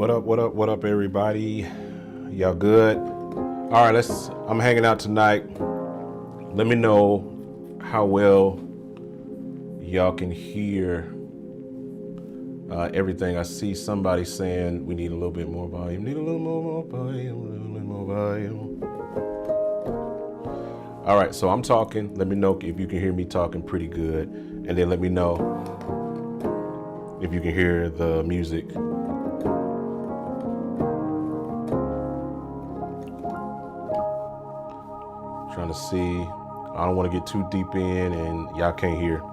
What up, what up, what up, everybody? Y'all good? All right, I'm hanging out tonight. Let me know how well y'all can hear everything. I see somebody saying we need a little bit more volume. Need a little more volume, a little bit more volume. All right, so I'm talking. Let me know if you can hear me talking pretty good. And then let me know if you can hear the music. Trying to see. I don't want to get too deep in and y'all can't hear.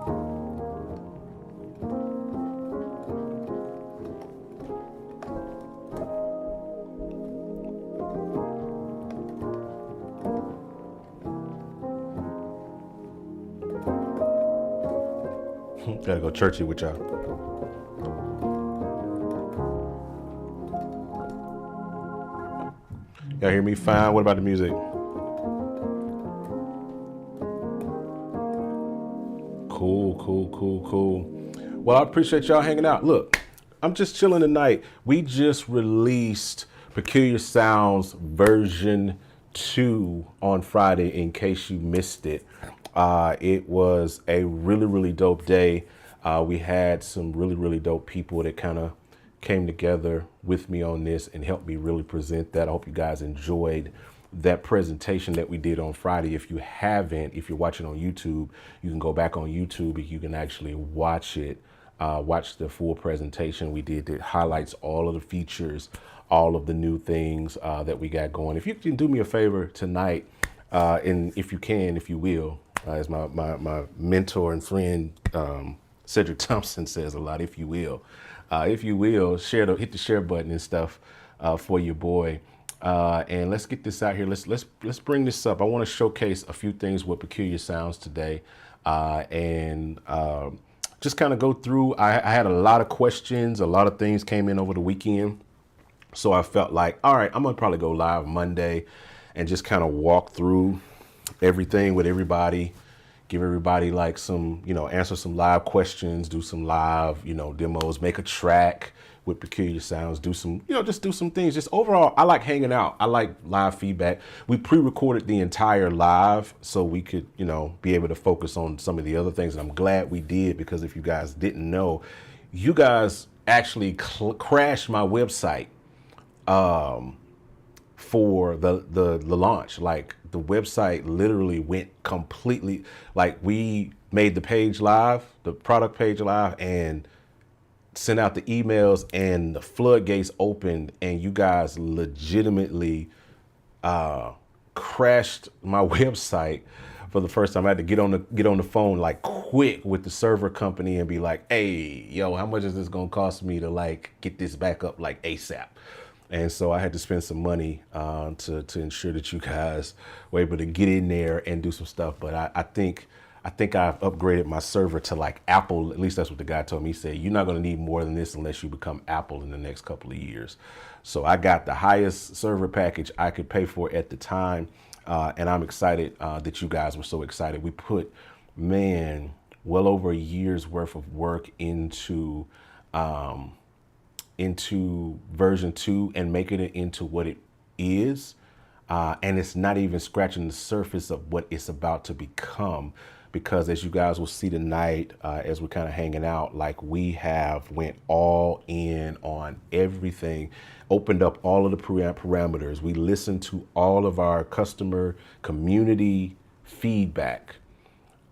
Gotta go churchy with y'all. Y'all hear me fine? What about the music? Cool. Well, I appreciate y'all hanging out. Look, I'm just chilling tonight. We just released Peculiar Sounds version 2 on Friday, in case you missed it. It was a really dope day. We had some really dope people that kind of came together with me on this and helped me really present that. I hope you guys enjoyed that presentation that we did on Friday. If you haven't, if you're watching on YouTube, you can go back on YouTube and you can actually watch it, watch the full presentation we did that highlights all of the features, all of the new things that we got going. If you can do me a favor tonight, and if you can, if you will, as my mentor and friend Cedric Thompson says a lot, if you will, hit the share button and stuff for your boy. And let's get this out here. Let's bring this up. I want to showcase a few things with Peculiar Sounds today, and just kind of go through. I had a lot of questions. A lot of things came in over the weekend, so I felt like, all right, I'm gonna probably go live Monday and just kind of walk through everything with everybody. Give everybody like some, answer some live questions, do some live, demos, make a track with Peculiar Sounds, do some, just do some things. Just overall, I like hanging out. I like live feedback. We pre-recorded the entire live so we could, be able to focus on some of the other things. And I'm glad we did, because if you guys didn't know, you guys actually crashed my website for the launch. Like, the website literally went completely, like, we made the page live, the product page live, and sent out the emails, and the floodgates opened, and you guys legitimately crashed my website for the first time. I had to get on the phone like quick with the server company and be like, hey, yo, how much is this gonna cost me to like get this back up like ASAP? And so I had to spend some money to ensure that you guys were able to get in there and do some stuff. But I think I've upgraded my server to like Apple. At least that's what the guy told me. He said, you're not going to need more than this unless you become Apple in the next couple of years. So I got the highest server package I could pay for at the time. And I'm excited that you guys were so excited. We put, well over a year's worth of work into version 2 and making it into what it is. And it's not even scratching the surface of what it's about to become, because as you guys will see tonight, as we're kind of hanging out, like, we have went all in on everything, opened up all of the parameters. We listened to all of our customer community feedback.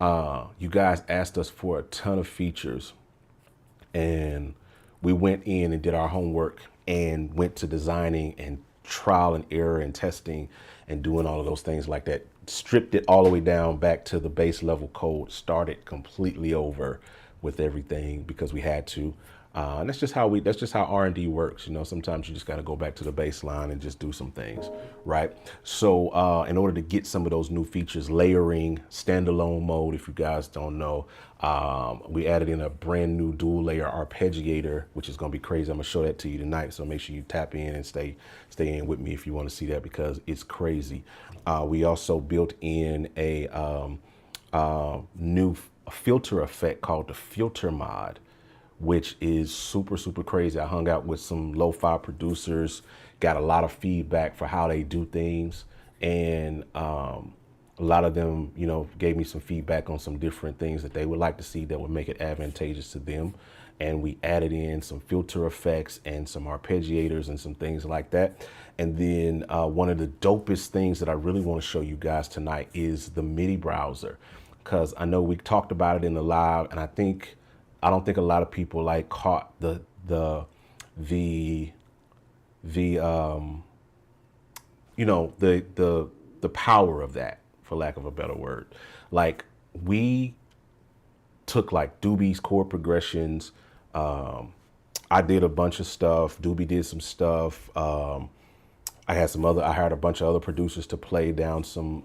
You guys asked us for a ton of features, and we went in and did our homework and went to designing and trial and error and testing and doing all of those things like that. Stripped it all the way down back to the base level code, started completely over with everything because we had to. And that's just how R&D works. Sometimes you just got to go back to the baseline and just do some things, right? So in order to get some of those new features, layering, standalone mode, if you guys don't know, we added in a brand new dual layer arpeggiator, which is going to be crazy. I'm going to show that to you tonight. So make sure you tap in and stay in with me if you want to see that, because it's crazy. We also built in a new filter effect called the filter mod, which is super, super crazy. I hung out with some lo-fi producers, got a lot of feedback for how they do things. And a lot of them, you know, gave me some feedback on some different things that they would like to see that would make it advantageous to them. And we added in some filter effects and some arpeggiators and some things like that. And then one of the dopest things that I really want to show you guys tonight is the MIDI browser, because I know we talked about it in the live, and I don't think a lot of people like caught the you know, the power of that, for lack of a better word. Like, we took like Doobie's chord progressions. I did a bunch of stuff. Doobie did some stuff. I hired a bunch of other producers to play down some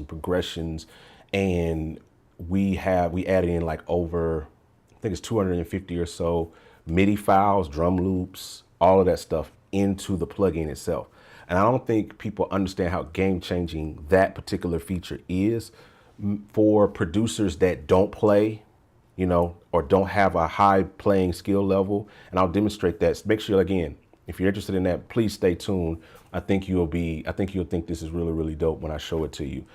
progressions, and we added in like over, I think it's 250 or so MIDI files, drum loops, all of that stuff into the plugin itself. And I don't think people understand how game-changing that particular feature is for producers that don't play, you know, or don't have a high playing skill level. And I'll demonstrate that. Make sure, again, if you're interested in that, please stay tuned. I think you'll think this is really, really dope when I show it to you.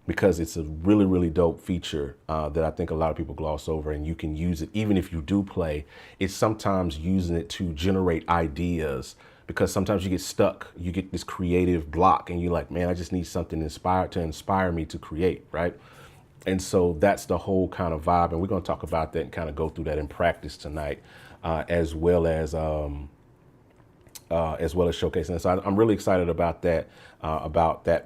Because it's a really, really dope feature that I think a lot of people gloss over, and you can use it even if you do play. It's sometimes using it to generate ideas, because sometimes you get stuck, you get this creative block, and you're like, man, I just need something to inspire me to create, right? And so that's the whole kind of vibe, and we're going to talk about that and kind of go through that in practice tonight, as well as showcasing. So I'm really excited about that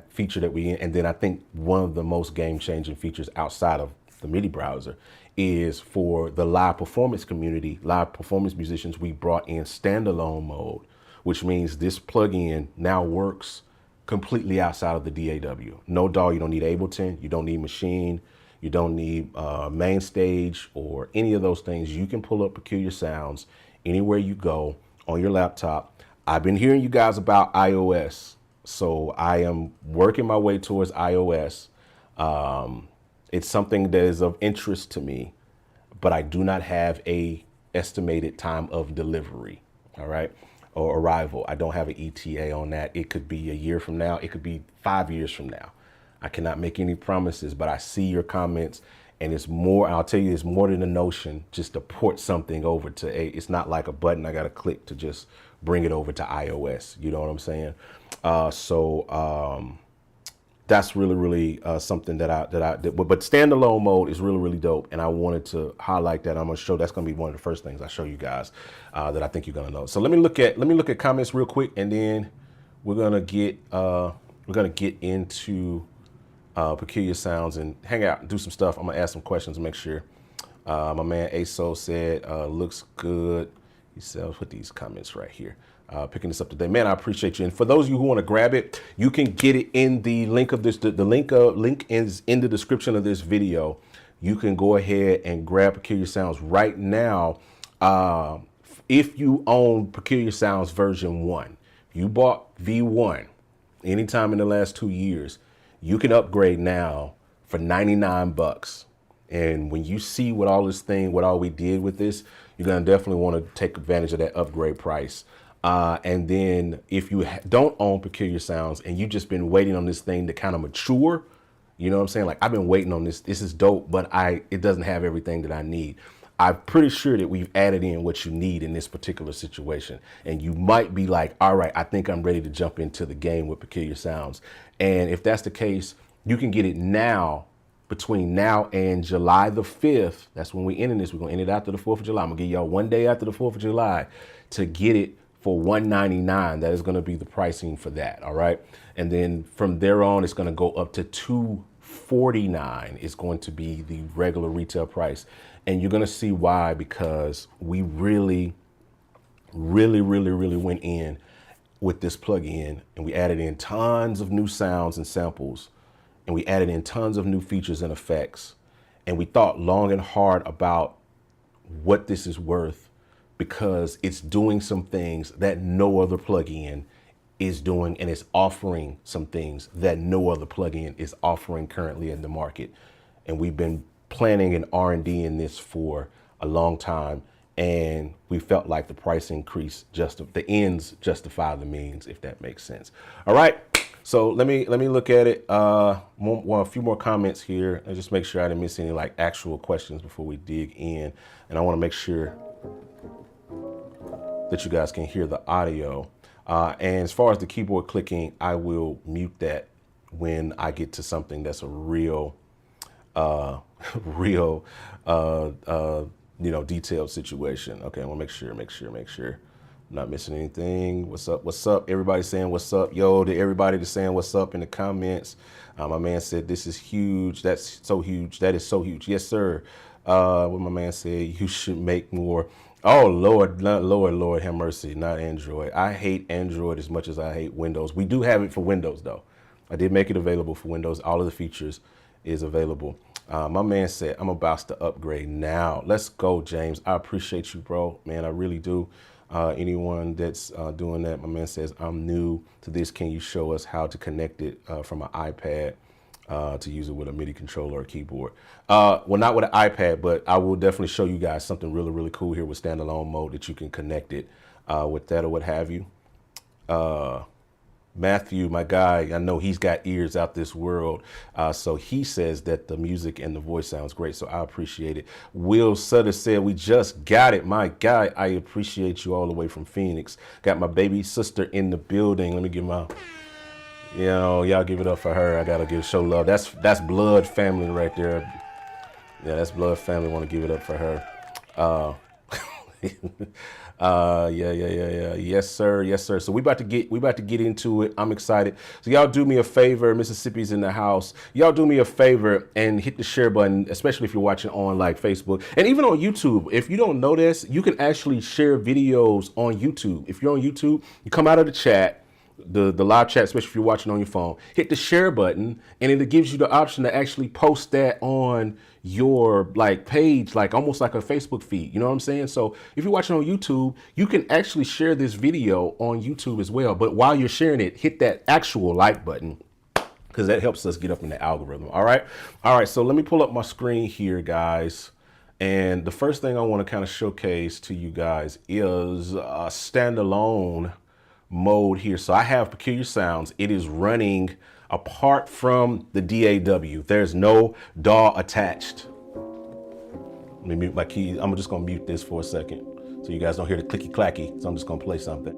feature that we in. And then I think one of the most game-changing features outside of the MIDI browser is for the live performance community, live performance musicians. We brought in Standalone Mode, which means this plugin now works completely outside of the DAW. No DAW, you don't need Ableton, you don't need Machine, you don't need Mainstage or any of those things. You can pull up Peculiar Sounds anywhere you go on your laptop. I've been hearing you guys about iOS, so I am working my way towards iOS. It's something that is of interest to me, but I do not have a estimated time of delivery, all right, or arrival. I don't have an ETA on that. It could be a year from now. It could be 5 years from now. I cannot make any promises, but I see your comments, and it's more, I'll tell you, it's more than a notion just to port something over to it's not like a button I got to click to just bring it over to iOS. You know what I'm saying? That's really, really something that I did. But Standalone Mode is really, really dope, and I wanted to highlight that. I'm gonna show, that's gonna be one of the first things I show you guys that I think you're gonna know. So let me look at comments real quick, and then we're gonna get into Peculiar Sounds and hang out and do some stuff. I'm gonna ask some questions to make sure. My man ASO said looks good. He said, I'll put these comments right here. Picking this up today. Man, I appreciate you. And for those of you who want to grab it, you can get it in the link of this. The link is in the description of this video. You can go ahead and grab Peculiar Sounds right now. If you own Peculiar Sounds version 1, you bought V1 anytime in the last 2 years, you can upgrade now for 99 bucks. And when you see what all we did with this, you're going to definitely want to take advantage of that upgrade price. And then if you don't own Peculiar Sounds and you've just been waiting on this thing to kind of mature, you know what I'm saying? Like, I've been waiting on this. This is dope, but it doesn't have everything that I need. I'm pretty sure that we've added in what you need in this particular situation. And you might be like, all right, I think I'm ready to jump into the game with Peculiar Sounds. And if that's the case, you can get it now, between now and July the 5th. That's when we end this. We're going to end it after the 4th of July. I'm going to give y'all 1 day after the 4th of July to get it for $199. That is going to be the pricing for that. All right. And then from there on, it's going to go up to $249 is going to be the regular retail price. And you're going to see why, because we really went in with this plugin, and we added in tons of new sounds and samples, and we added in tons of new features and effects. And we thought long and hard about what this is worth, because it's doing some things that no other plugin is doing, and it's offering some things that no other plugin is offering currently in the market. And we've been planning an R&D in this for a long time, and we felt like the price increase the ends justify the means, if that makes sense. All right. So let me look at it. A few more comments here. I just make sure I didn't miss any like actual questions before we dig in. And I want to make sure that you guys can hear the audio. And as far as the keyboard clicking, I will mute that when I get to something that's a real, detailed situation. Okay, I want to make sure. I'm not missing anything. What's up? What's up? Everybody saying what's up. Yo, to everybody that's saying what's up in the comments. My man said, this is huge. That's so huge. That is so huge. Yes, sir. What my man said, you should make more. Oh, Lord, have mercy. Not Android. I hate Android as much as I hate Windows. We do have it for Windows, though. I did make it available for Windows. All of the features is available. My man said, I'm about to upgrade now. Let's go, James. I appreciate you, bro. Man, I really do. Anyone that's doing that, my man says, I'm new to this. Can you show us how to connect it from an iPad to use it with a MIDI controller or keyboard? Well, not with an iPad, but I will definitely show you guys something really, really cool here with standalone mode that you can connect it with that or what have you. Matthew, my guy, I know he's got ears out this world. So he says that the music and the voice sounds great. So I appreciate it. Will Sutter said, we just got it. My guy, I appreciate you all the way from Phoenix. Got my baby sister in the building. Let me give my, y'all give it up for her. I got to show love. That's blood family right there. Yeah, that's blood family. Want to give it up for her. Yeah. Yes, sir. So we about to get into it. I'm excited. So y'all do me a favor. Mississippi's in the house. Y'all do me a favor and hit the share button, especially if you're watching on like Facebook and even on YouTube. If you don't know this, you can actually share videos on YouTube. If you're on YouTube, you come out of the chat, the live chat, especially if you're watching on your phone, hit the share button, and it gives you the option to actually post that on your like page, like almost like a Facebook feed. You know what I'm saying? So if you're watching on YouTube, you can actually share this video on YouTube as well. But while you're sharing it, hit that actual like button, because that helps us get up in the algorithm. All right. So let me pull up my screen here, guys. And the first thing I want to kind of showcase to you guys is a standalone mode here. So I have Peculiar Sounds. It is running apart from the DAW. There's no DAW attached. Let me mute my keys. I'm just gonna mute this for a second so you guys don't hear the clicky clacky. So I'm just gonna play something.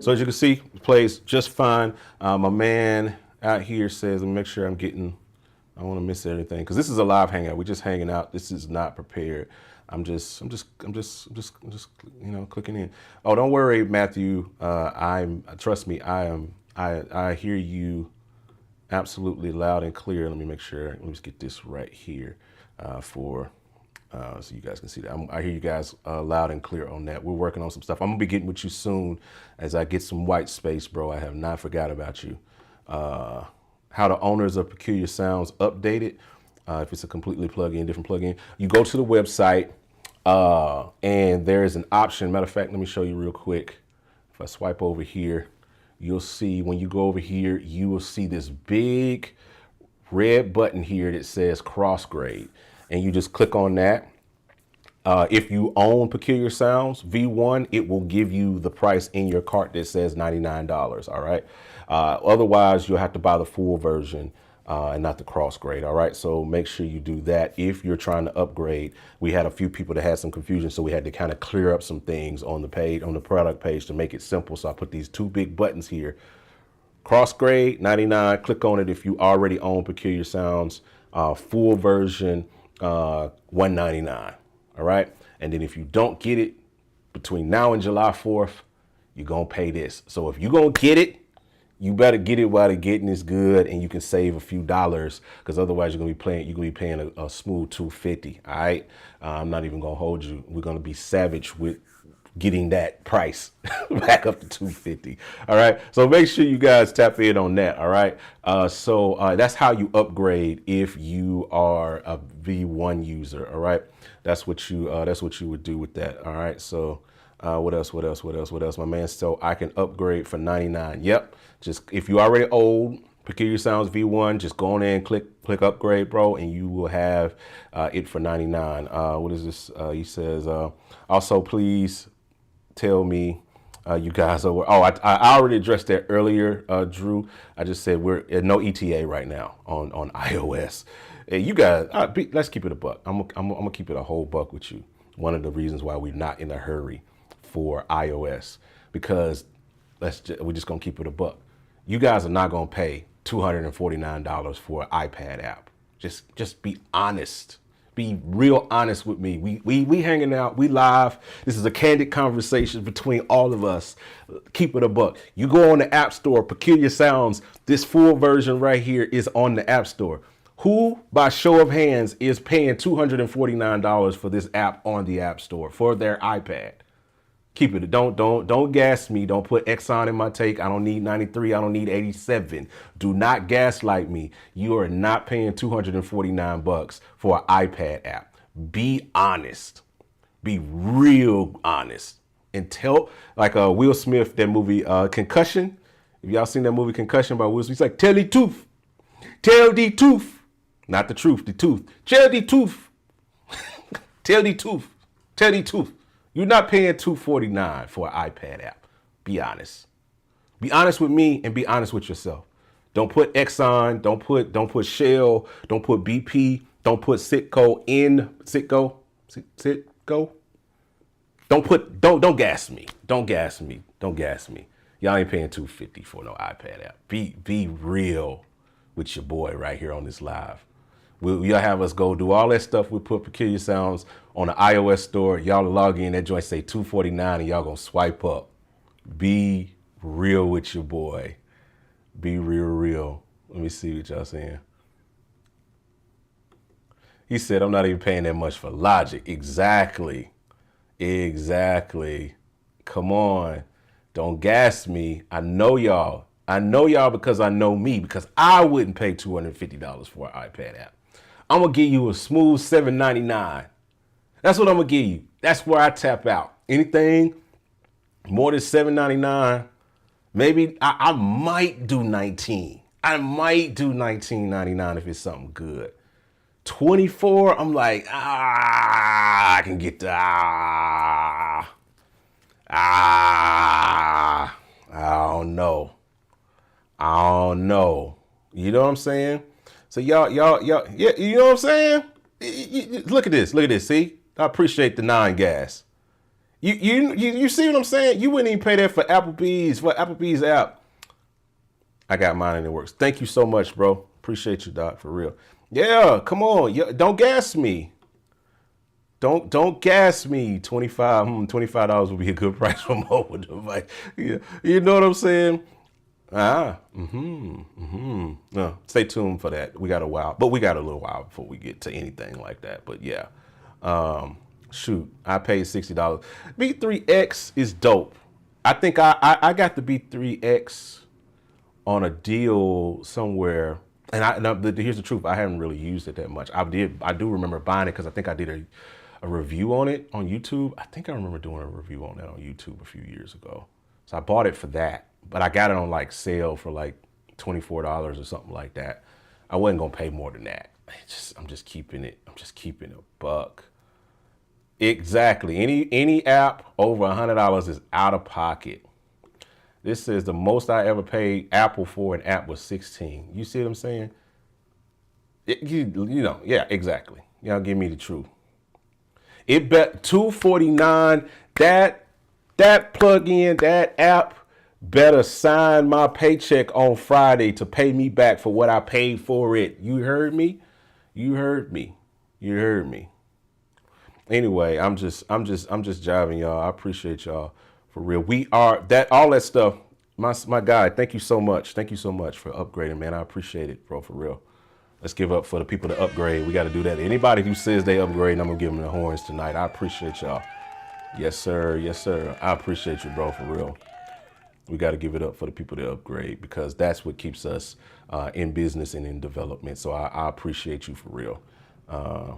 So as you can see, it plays just fine. My man out here says, let me make sure I don't want to miss anything, because this is a live hangout. We're just hanging out. This is not prepared. I'm just clicking in. Oh, don't worry, Matthew. Trust me. I hear you absolutely loud and clear. Let me make sure. Let me just get this right here so you guys can see that. I hear you guys loud and clear on that. We're working on some stuff. I'm gonna be getting with you soon as I get some white space, bro. I have not forgot about you. How the owners of Peculiar Sounds update it. If it's a completely different plugin, you go to the website and there is an option. Matter of fact, let me show you real quick. If I swipe over here, you'll see when you go over here, you will see this big red button here that says cross grade. And you just click on that. If you own Peculiar Sounds V1, it will give you the price in your cart that says $99. All right. Otherwise, you'll have to buy the full version and not the cross grade. All right. So make sure you do that if you're trying to upgrade. We had a few people that had some confusion, so we had to kind of clear up some things on the page, on the product page, to make it simple. So I put these two big buttons here. Cross grade, 99. Click on it if you already own Peculiar Sounds. Full version, $199. All right. And then if you don't get it between now and July 4th, you're going to pay this. So if you're going to get it, you better get it while the getting is good, and you can save a few dollars, because otherwise you're going to be paying a smooth $250. All right. I'm not even going to hold you. We're going to be savage with getting that price back up to 250. All right. So make sure you guys tap in on that. All right. So that's how you upgrade if you are a V1 user. All right. That's what you would do with that. All right. So what else? My man, so I can upgrade for 99. Yep. Just if you already old Peculiar Sounds V1, just go on in and click upgrade, bro, and you will have it for 99. What is this? He says, also please tell me you guys are, I already addressed that earlier, Drew. I just said we're at no ETA right now on iOS. Hey, you guys, let's keep it a buck. I'm gonna keep it a whole buck with you. One of the reasons why we're not in a hurry for iOS, because we're just gonna keep it a buck. You guys are not gonna pay $249 for an iPad app. Just be honest. Be real honest with me. We hanging out, we live. This is a candid conversation between all of us. Keep it a buck. You go on the App Store, Peculiar Sounds, this full version right here is on the App Store. Who, by show of hands, is paying $249 for this app on the App Store for their iPad? Keep it. Don't gas me. Don't put Exxon in my take. I don't need 93. I don't need 87. Do not gaslight me. You are not paying $249 for an iPad app. Be honest. Be real honest. And tell, like Will Smith, that movie Concussion. If y'all seen that movie Concussion by Will Smith, he's like, tell the truth. Tell the truth. Not the truth, the tooth. Tell the truth. Tell the truth. Tell the truth. You're not paying $249 for an iPad app. Be honest. Be honest with me and be honest with yourself. Don't put Exxon, don't put Shell, don't put BP, don't put Citgo in Citgo. Don't gas me. Don't gas me. Don't gas me. Y'all ain't paying $250 for no iPad app. Be real with your boy right here on this live. Y'all have us go do all that stuff. We put Peculiar Sounds on the iOS store. Y'all log in, that joint say $249 and y'all gonna swipe up. Be real with your boy. Be real. Let me see what y'all saying. He said, I'm not even paying that much for Logic. Exactly. Come on. Don't gas me. I know y'all because I know me, because I wouldn't pay $250 for an iPad app. I'm going to give you a smooth $7.99. That's what I'm going to give you. That's where I tap out. Anything more than $7.99, maybe I might do 19. I might do $19.99 if it's something good. 24, I'm like, I can get the, I don't know. You know what I'm saying? So y'all, yeah, you know what I'm saying? Look at this. See, I appreciate the non-gas. You see what I'm saying? You wouldn't even pay that for Applebee's app. I got mine and it works. Thank you so much, bro. Appreciate you, Doc, for real. Yeah, come on. Don't gas me. Don't gas me. $25 would be a good price for mobile device. Yeah, you know what I'm saying? No, stay tuned for that. We got a while, but we got a little while before we get to anything like that. But yeah, shoot, I paid $60. B3X is dope. I think I got the B3X on a deal somewhere, and here's the truth: I haven't really used it that much. I do remember buying it because I think I did a review on it on YouTube. I think I remember doing a review on that on YouTube a few years ago. So I bought it for that. But I got it on like sale for like $24 or something like that. I wasn't gonna pay more than that. I'm just keeping it a buck. Exactly. Any app over $100 is out of pocket. This says the most I ever paid Apple for an app was $16. You see what I'm saying? You know, yeah, exactly. Y'all give me the truth. It bet $249. That plug-in, that app better sign my paycheck on Friday to pay me back for what I paid for it. You heard me? Anyway, I'm just jiving y'all. I appreciate y'all for real. We are all that stuff. My guy, thank you so much. Thank you so much for upgrading, man. I appreciate it, bro, for real. Let's give up for the people to upgrade. We got to do that. Anybody who says they upgrade, I'm gonna give them the horns tonight. I appreciate y'all. Yes, sir. Yes, sir. I appreciate you, bro, for real. We got to give it up for the people that upgrade because that's what keeps us in business and in development. So I appreciate you for real. Uh,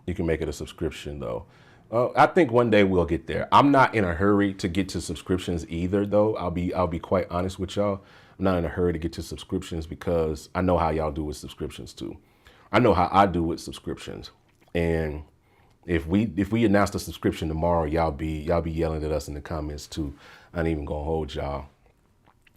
you can make it a subscription though. I think one day we'll get there. I'm not in a hurry to get to subscriptions either, though. I'll be quite honest with y'all. I'm not in a hurry to get to subscriptions because I know how y'all do with subscriptions too. I know how I do with subscriptions, and if we announce the subscription tomorrow, y'all be yelling at us in the comments too. I ain't even gonna hold y'all.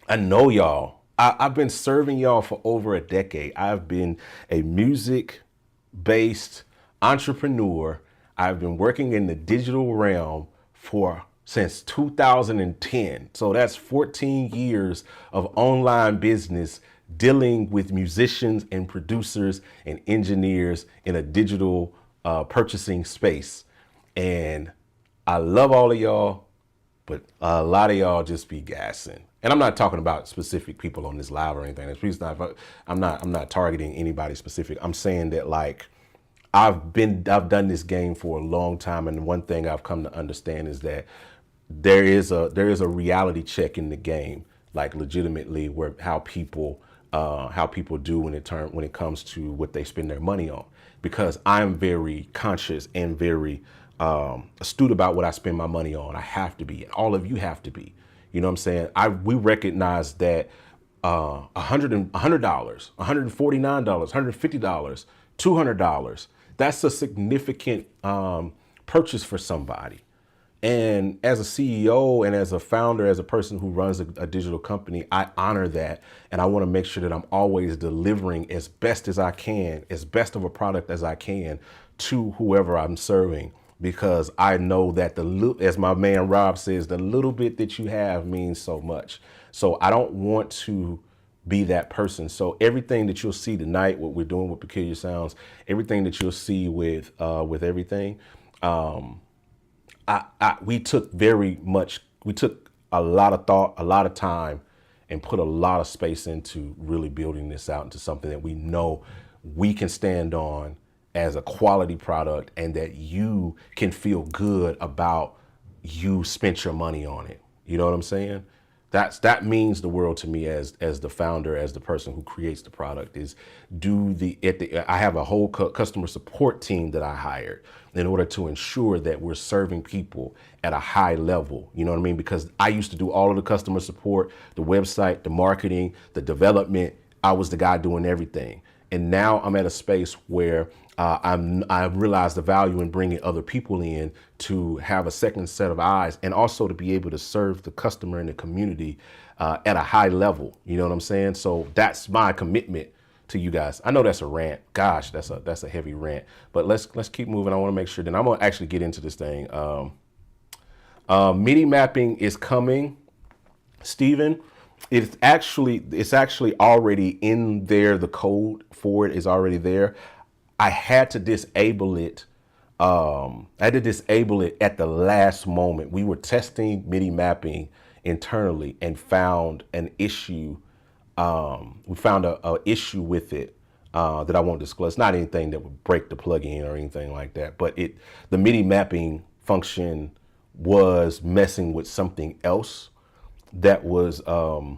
I know y'all. I've been serving y'all for over a decade. I've been a music-based entrepreneur. I've been working in the digital realm for since 2010. So that's 14 years of online business dealing with musicians and producers and engineers in a digital purchasing space. And I love all of y'all, but a lot of y'all just be gassing. And I'm not talking about specific people on this live or anything. I'm not targeting anybody specific. I'm saying that like I've done this game for a long time, and one thing I've come to understand is that there is a reality check in the game, like legitimately where how people do when it comes to what they spend their money on. Because I'm very conscious and very astute about what I spend my money on. I have to be. All of you have to be. You know what I'm saying? We recognize that $100, $149, $150, $200. That's a significant purchase for somebody. And as a CEO and as a founder, as a person who runs a digital company, I honor that. And I want to make sure that I'm always delivering as best as I can, as best of a product as I can to whoever I'm serving. Because I know that as my man Rob says, the little bit that you have means so much. So I don't want to be that person. So everything that you'll see tonight, what we're doing with Peculiar Sounds, everything that you'll see with everything, we took a lot of thought, a lot of time, and put a lot of space into really building this out into something that we know we can stand on as a quality product, and that you can feel good about you spent your money on it. You know what I'm saying? That means the world to me as the founder, as the person who creates the product. I have a whole customer support team that I hired in order to ensure that we're serving people at a high level. You know what I mean? Because I used to do all of the customer support, the website, the marketing, the development. I was the guy doing everything. And now I'm at a space where I've realized the value in bringing other people in to have a second set of eyes, and also to be able to serve the customer and the community at a high level. You know what I'm saying? So that's my commitment to you guys. I know that's a rant. Gosh, that's a heavy rant. But let's keep moving. I want to make sure that I'm gonna actually get into this thing. MIDI mapping is coming, Steven. It's actually already in there. The code for it is already there. I had to disable it. At the last moment. We were testing MIDI mapping internally and found an issue. We found a issue with it that I won't disclose. Not anything that would break the plugin or anything like that. But the MIDI mapping function was messing with something else that was an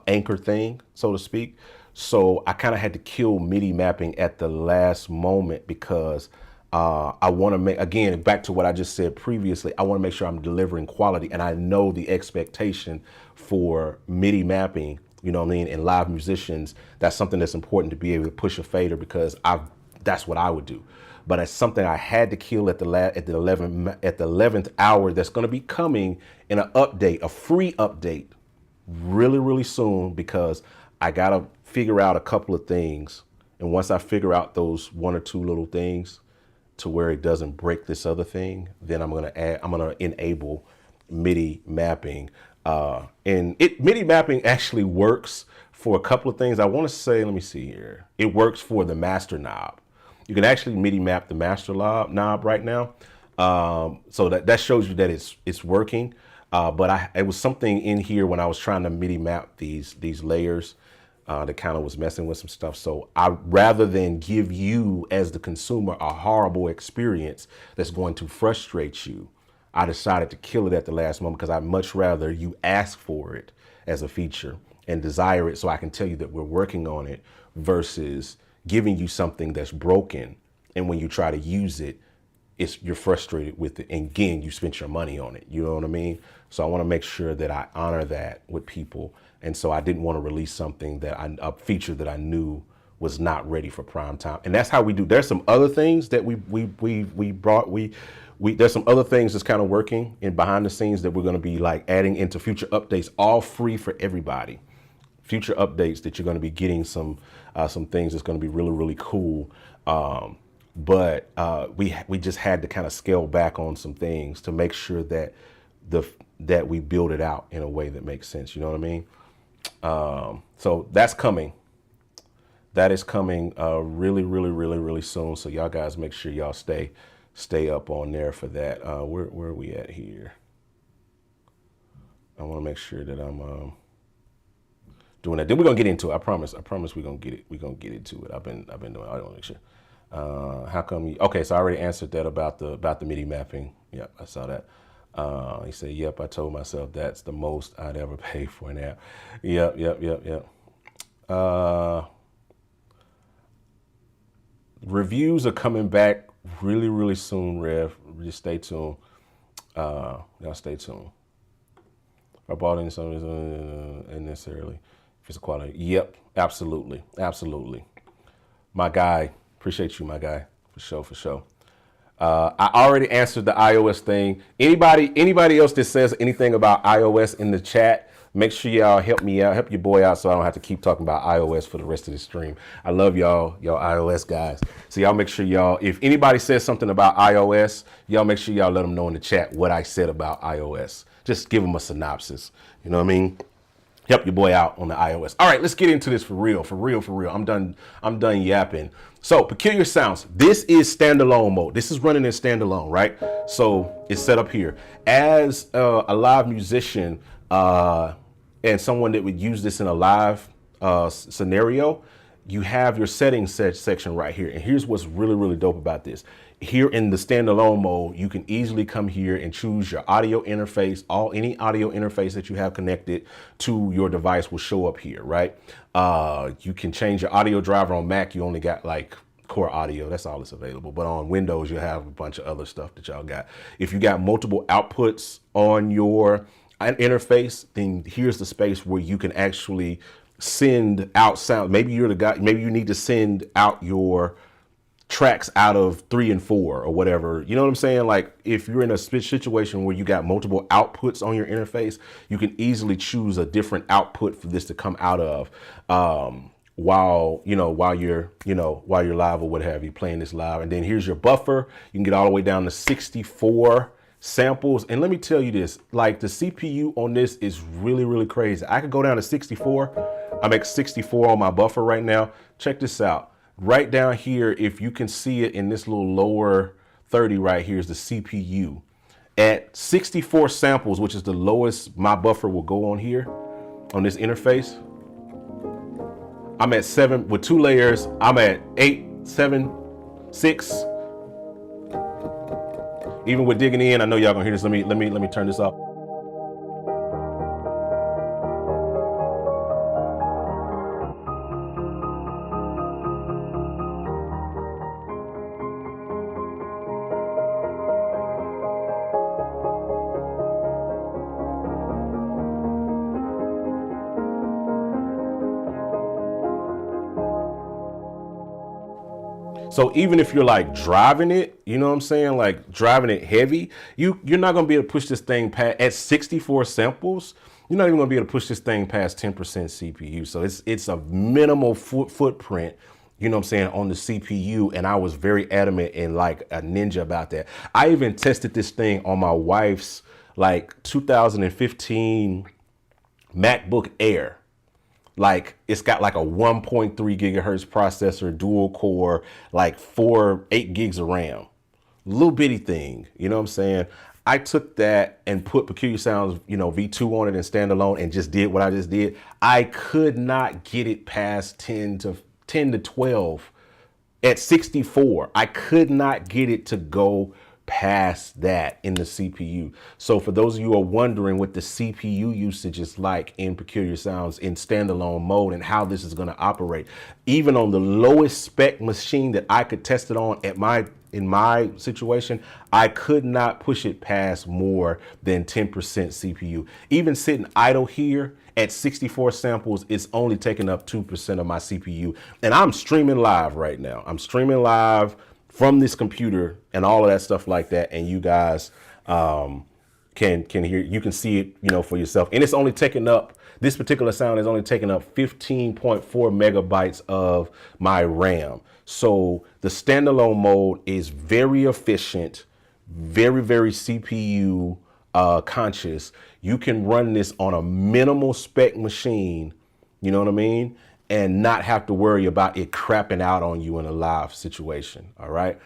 anchor thing, so to speak. So I kind of had to kill MIDI mapping at the last moment because I want to make, again, back to what I just said previously, I want to make sure I'm delivering quality. And I know the expectation for MIDI mapping, you know what I mean, and live musicians, that's something that's important to be able to push a fader, because that's what I would do. But it's something I had to kill at the 11th hour. That's going to be coming in an update, a free update, really, really soon, because I got to figure out a couple of things. And once I figure out those one or two little things to where it doesn't break this other thing, then I'm going to enable MIDI mapping. MIDI mapping actually works for a couple of things. I want to say, let me see here. It works for the master knob. You can actually MIDI map the master knob right now. So that shows you that it's working. But it was something in here when I was trying to MIDI map these layers that kind of was messing with some stuff. So rather than give you as the consumer a horrible experience that's going to frustrate you, I decided to kill it at the last moment because I'd much rather you ask for it as a feature and desire it so I can tell you that we're working on it versus giving you something that's broken. And when you try to use it, you're frustrated with it. And again, you spent your money on it. You know what I mean? So I want to make sure that I honor that with people. And so I didn't want to release something a feature that I knew was not ready for prime time. And that's how we do. There's some other things that there's some other things that's kind of working in behind the scenes that we're going to be like adding into future updates, all free for everybody. Future updates that you're going to be getting some things that's going to be really, really cool. But we just had to kind of scale back on some things to make sure that that we build it out in a way that makes sense. You know what I mean? So that's coming. That is coming really, really, really, really soon. So y'all guys make sure y'all stay up on there for that. Where are we at here? I want to make sure that I'm doing that. Then we're gonna get into it. I promise we're gonna get it. We're gonna get into it. I've been doing. I want to make sure. How come you? Okay, so I already answered that about the MIDI mapping. Yep, I saw that. He said, "Yep, I told myself that's the most I'd ever pay for an app." Yep. Reviews are coming back really, really soon, Rev. Just stay tuned. Y'all stay tuned. I bought in some unnecessarily. If it's a quality. Yep, absolutely. My guy, appreciate you, my guy, for sure. I already answered the iOS thing. Anybody else that says anything about iOS in the chat, make sure y'all help me out, help your boy out so I don't have to keep talking about iOS for the rest of the stream. I love y'all iOS guys. So y'all make sure y'all, if anybody says something about iOS, y'all make sure y'all let them know in the chat what I said about iOS. Just give them a synopsis. You know what I mean? Help your boy out on the iOS. All right, let's get into this for real. I'm done yapping. So Peculiar Sounds, this is standalone mode. This is running in standalone, right? So it's set up here. As a live musician and someone that would use this in a live scenario, you have your settings section right here. And here's what's really, really dope about this. Here in the standalone mode, you can easily come here and choose your audio interface. Any audio interface that you have connected to your device will show up here, right? You can change your audio driver. On Mac, you only got like core audio. That's all that's available. But on Windows, you have a bunch of other stuff that y'all got. If you got multiple outputs on your interface, then here's the space where you can actually send out sound. Maybe you're the guy, maybe you need to send out your tracks out of 3 and 4 or whatever. You know what I'm saying? Like if you're in a situation where you got multiple outputs on your interface, you can easily choose a different output for this to come out of while you're live or what have you, playing this live. And then here's your buffer. You can get all the way down to 64 samples. And let me tell you this, like the CPU on this is really, really crazy. I could go down to 64. I'm at 64 on my buffer right now. Check this out. Right down here, if you can see it in this little lower 30 right here is the CPU. At 64 samples, which is the lowest my buffer will go on here, on this interface, I'm at 7 with 2 layers. I'm at 8, 7, 6. Even with digging in, I know y'all gonna hear this. Let me turn this up. So even if you're like driving it, you know what I'm saying? Like driving it heavy, you're not gonna be able to push this thing past, at 64 samples, you're not even gonna be able to push this thing past 10% CPU. So it's a minimal footprint, you know what I'm saying, on the CPU. And I was very adamant and like a ninja about that. I even tested this thing on my wife's like 2015 MacBook Air. Like it's got like a 1.3 gigahertz processor, dual core, like 8 gigs of RAM, little bitty thing. You know what I'm saying? I took that and put Peculiar Sounds, V2 on it and standalone and just did what I just did. I could not get it past 10 to 12 at 64. I could not get it to go past that in the CPU. So for those of you who are wondering what the CPU usage is like in Peculiar Sounds in standalone mode and how this is going to operate, even on the lowest spec machine that I could test it on in my situation, I could not push it past more than 10% CPU. Even sitting idle here at 64 samples, it's only taking up 2% of my CPU. And I'm streaming live right now. I'm streaming live from this computer and all of that stuff like that. And you guys can hear, you can see it, you know, for yourself. And it's only taking up, this particular sound is only taking up 15.4 megabytes of my RAM. So the standalone mode is very efficient, very, very CPU conscious. You can run this on a minimal spec machine, you know what I mean? And not have to worry about it crapping out on you in a live situation. All right.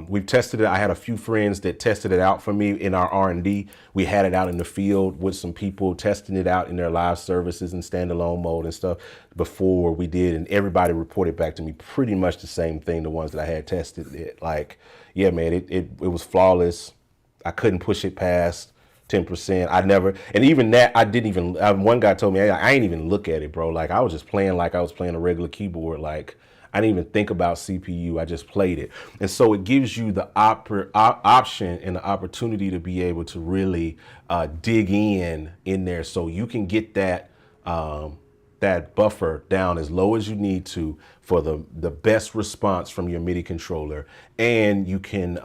We've tested it. I had a few friends that tested it out for me in our R&D. We had it out in the field with some people testing it out in their live services and standalone mode and stuff before we did. And everybody reported back to me pretty much the same thing. The ones that I had tested it, like, yeah, man, it was flawless. I couldn't push it past 10%. I never, and even that, I didn't even, one guy told me, hey, I ain't even look at it, bro. Like I was just playing like I was playing a regular keyboard. Like I didn't even think about CPU. I just played it. And so it gives you the option and the opportunity to be able to really dig in there. So you can get that, that buffer down as low as you need to for the best response from your MIDI controller. And you can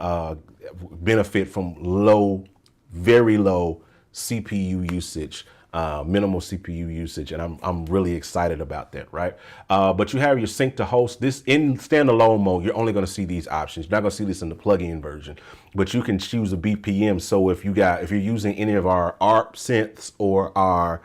benefit from very low CPU usage, minimal CPU usage, and I'm really excited about that, right? But you have your sync to host. This in standalone mode, you're only going to see these options. You're not going to see this in the plug-in version, but you can choose a BPM. So if you're using any of our ARP synths or our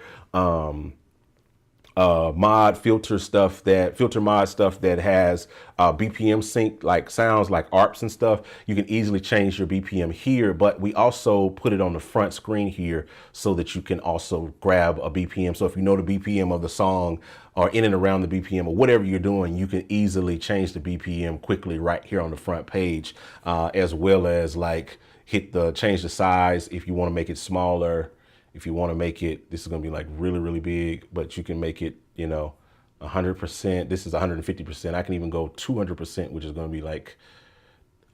mod filter stuff, that filter mod stuff that has BPM sync, like sounds like ARPs and stuff, you can easily change your BPM here. But we also put it on the front screen here so that you can also grab a BPM. So if you know the BPM of the song or in and around the BPM or whatever you're doing, you can easily change the BPM quickly right here on the front page, as well as like change the size if you want to make it smaller. If you want to make it, this is going to be like really, really big, but you can make it, you know, 100%. This is 150%. I can even go 200%, which is going to be like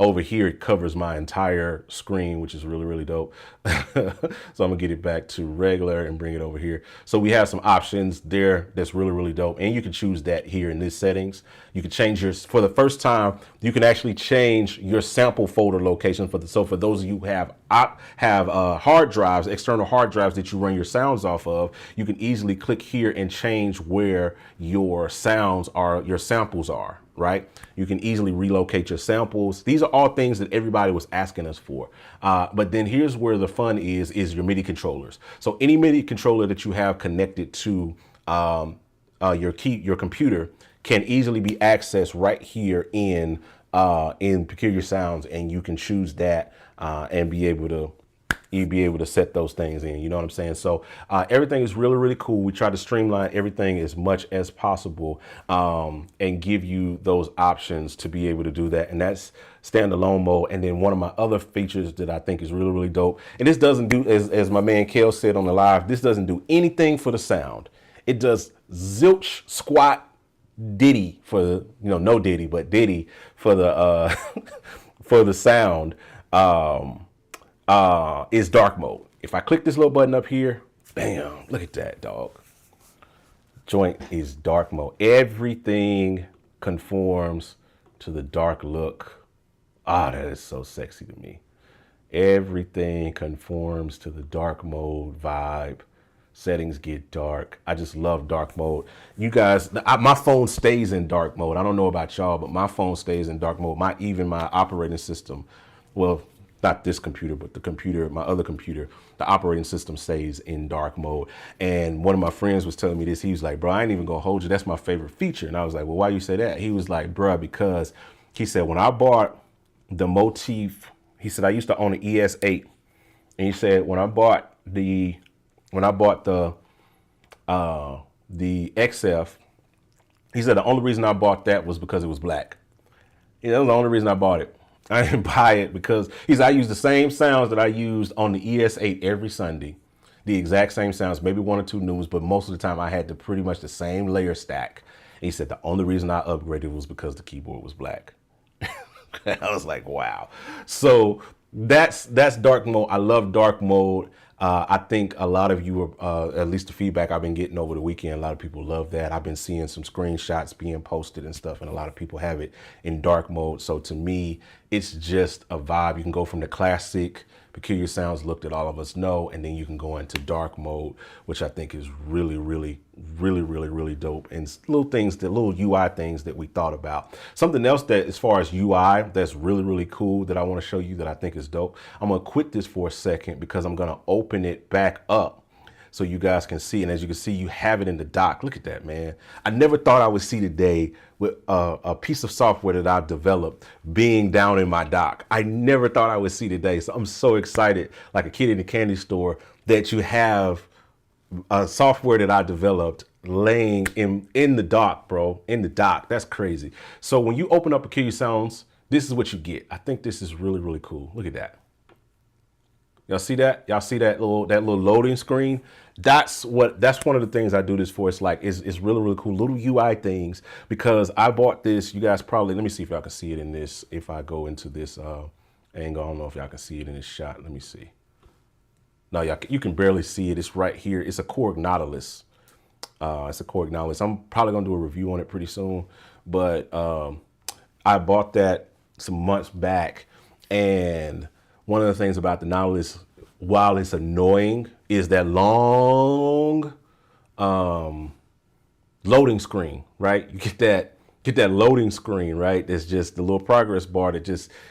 over here. It covers my entire screen, which is really, really dope. So I'm gonna get it back to regular and bring it over here. So we have some options there that's really, really dope. And you can choose that here in this settings. You can change for the first time, you can actually change your sample folder location so for those of you who have hard drives, external hard drives that you run your sounds off of, you can easily click here and change where your sounds are, your samples are, right? You can easily relocate your samples. These are all things that everybody was asking us for. But then here's where the fun is your MIDI controllers. So any MIDI controller that you have connected to your computer can easily be accessed right here in Peculiar Sounds, and you can choose that and be able to set those things in, you know what I'm saying? So everything is really, really cool. We try to streamline everything as much as possible and give you those options to be able to do that. And that's standalone mode. And then one of my other features that I think is really, really dope, and this doesn't do, as my man Kel said on the live, this doesn't do anything for the sound. It does zilch squat diddy for the, no diddy, but diddy for the for the sound. Is dark mode. If I click this little button up here, bam, look at that, dog. Joint is dark mode. Everything conforms to the dark look. That is so sexy to me. Everything conforms to the dark mode vibe. Settings get dark. I just love dark mode. You guys, my phone stays in dark mode. I don't know about y'all, but my phone stays in dark mode. Even my operating system, well, not this computer, but the computer, my other computer, the operating system stays in dark mode. And one of my friends was telling me this. He was like, bro, I ain't even gonna hold you. That's my favorite feature. And I was like, well, why you say that? He was like, bro, because he said, when I bought the Motif, he said, I used to own an ES8. And he said, when I bought the XF, he said, the only reason I bought that was because it was black. That was the only reason I bought it. I didn't buy it because I use the same sounds that I used on the ES8 every Sunday. The exact same sounds, maybe one or two new ones, but most of the time I had pretty much the same layer stack. And he said the only reason I upgraded was because the keyboard was black. I was like, wow. So that's dark mode. I love dark mode. I think a lot of you are, at least the feedback I've been getting over the weekend, a lot of people love that. I've been seeing some screenshots being posted and stuff, and a lot of people have it in dark mode. So to me, it's just a vibe. You can go from the classic peculiar sounds look that all of us know, and then you can go into dark mode, which I think is really, really, really, really, really dope. And little UI things that we thought about. Something else that, as far as UI, that's really, really cool that I want to show you that I think is dope. I'm gonna quit this for a second because I'm gonna open it back up so you guys can see. And as you can see, you have it in the dock. Look at that, man. I never thought I would see today with a piece of software that I've developed being down in my dock. I never thought I would see today. So I'm so excited, like a kid in a candy store, that you have a software that I developed laying in the dock, bro, in the dock. That's crazy. So when you open up Peculiar Sounds, this is what you get. I think this is really, really cool. Look at that. Y'all see that? Y'all see that little loading screen? That's one of the things I do this for. It's like, it's really, really cool. Little UI things, because I bought this. You guys probably, let me see if y'all can see it in this. If I go into this angle, I don't know if y'all can see it in this shot. Let me see. No, you can barely see it. It's right here. It's a Korg Nautilus. It's a Korg Nautilus. I'm probably gonna do a review on it pretty soon. But I bought that some months back, and one of the things about the Nautilus, while it's annoying, is that long loading screen, right? You get that loading screen, right? It's just the little progress bar that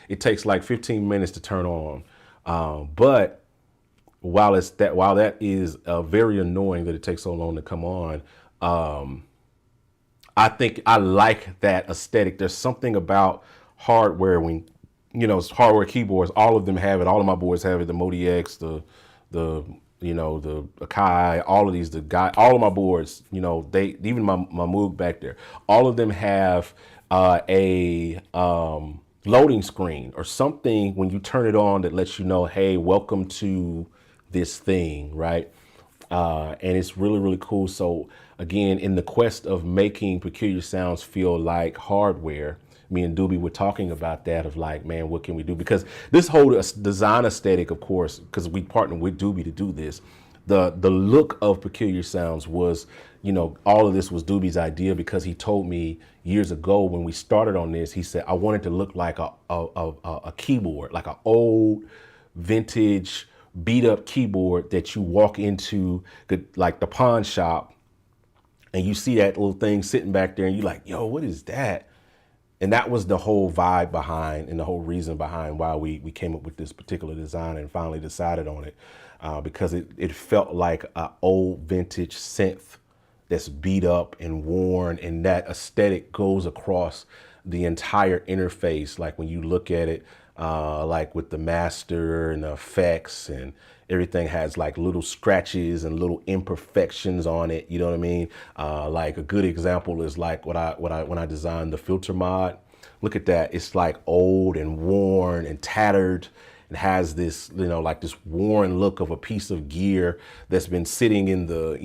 it takes like 15 minutes to turn on. But while that is very annoying that it takes so long to come on, I think I like that aesthetic. There's something about hardware when, hardware keyboards, all of them have it. All of my boards have it. The Modi X, the Akai, all of these, all of my boards, they, even my Moog back there, all of them have a loading screen or something when you turn it on that lets you know, hey, welcome to this thing, right? And it's really, really cool. So again, in the quest of making Peculiar Sounds feel like hardware, me and Doobie were talking about that, of like, man, what can we do? Because this whole design aesthetic, of course, because we partnered with Doobie to do this, the look of Peculiar Sounds was, all of this was Doobie's idea, because he told me years ago when we started on this, he said, I wanted to look like a keyboard, like an old vintage beat up keyboard that you walk into like the pawn shop and you see that little thing sitting back there and you're like, yo, what is that? And that was the whole vibe behind, and the whole reason behind why we came up with this particular design and finally decided on it, because it felt like an old vintage synth that's beat up and worn, and that aesthetic goes across the entire interface. Like when you look at it, like with the master and the effects, and everything has like little scratches and little imperfections on it. You know what I mean? Like a good example is like when I designed the filter mod. Look at that. It's like old and worn and tattered. It has this, like this worn look of a piece of gear that's been sitting in the,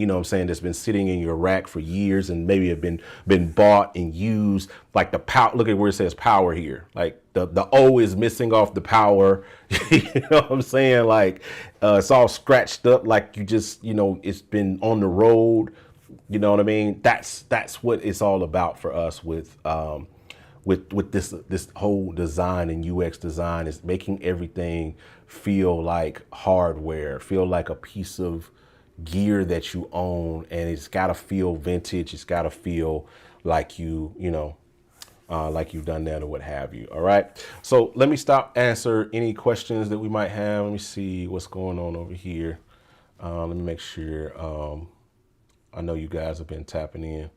that's been sitting in your rack for years and maybe have been bought and used. Like the power, look at where it says power here. Like the O is missing off the power. You know what I'm saying? Like it's all scratched up, like you just, it's been on the road. You know what I mean? That's what it's all about for us with this whole design and UX design, is making everything feel like hardware, feel like a piece of gear that you own, and it's got to feel vintage. It's got to feel like like you've done that or what have you. All right. So let me answer any questions that we might have. Let me see what's going on over here. Let me make sure. I know you guys have been tapping in.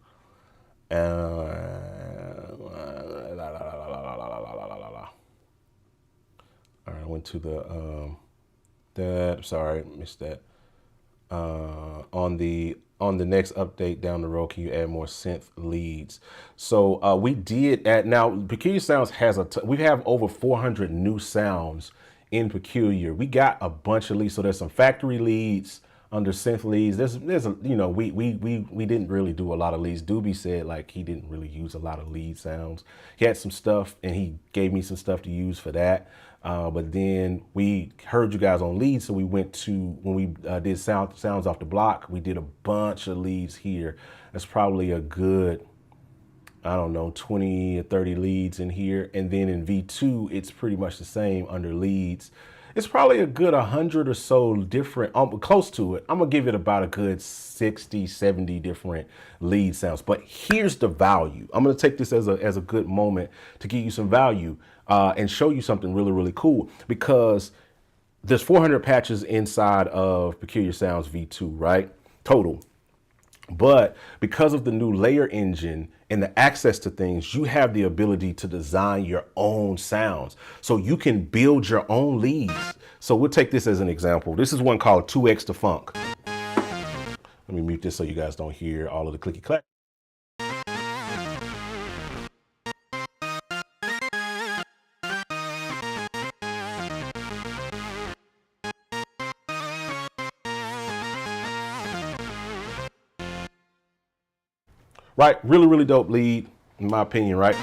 All right, I went to the sorry, missed that. On the next update down the road, can you add more synth leads? So we did add. Now Peculiar Sounds has we have over 400 new sounds in Peculiar. We got a bunch of leads. So there's some factory leads under synth leads. There's a, you know, we didn't really do a lot of leads. Doobie said like he didn't really use a lot of lead sounds. He had some stuff and he gave me some stuff to use for that. But then we heard you guys on leads, so we went to, when we did sounds off the block, we did a bunch of leads here. That's probably a good, I don't know, 20 or 30 leads in here. And then in V2, it's pretty much the same under leads. It's probably a good 100 or so different, close to it. I'm gonna give it about a good 60, 70 different lead sounds. But here's the value. I'm gonna take this as a good moment to give you some value and show you something really, really cool, because there's 400 patches inside of Peculiar Sounds V2, right? Total. But because of the new layer engine and the access to things, you have the ability to design your own sounds. So you can build your own leads. So we'll take this as an example. This is one called 2X to Funk. Let me mute this so you guys don't hear all of the clicky clack. Right, really, really dope lead, in my opinion, right?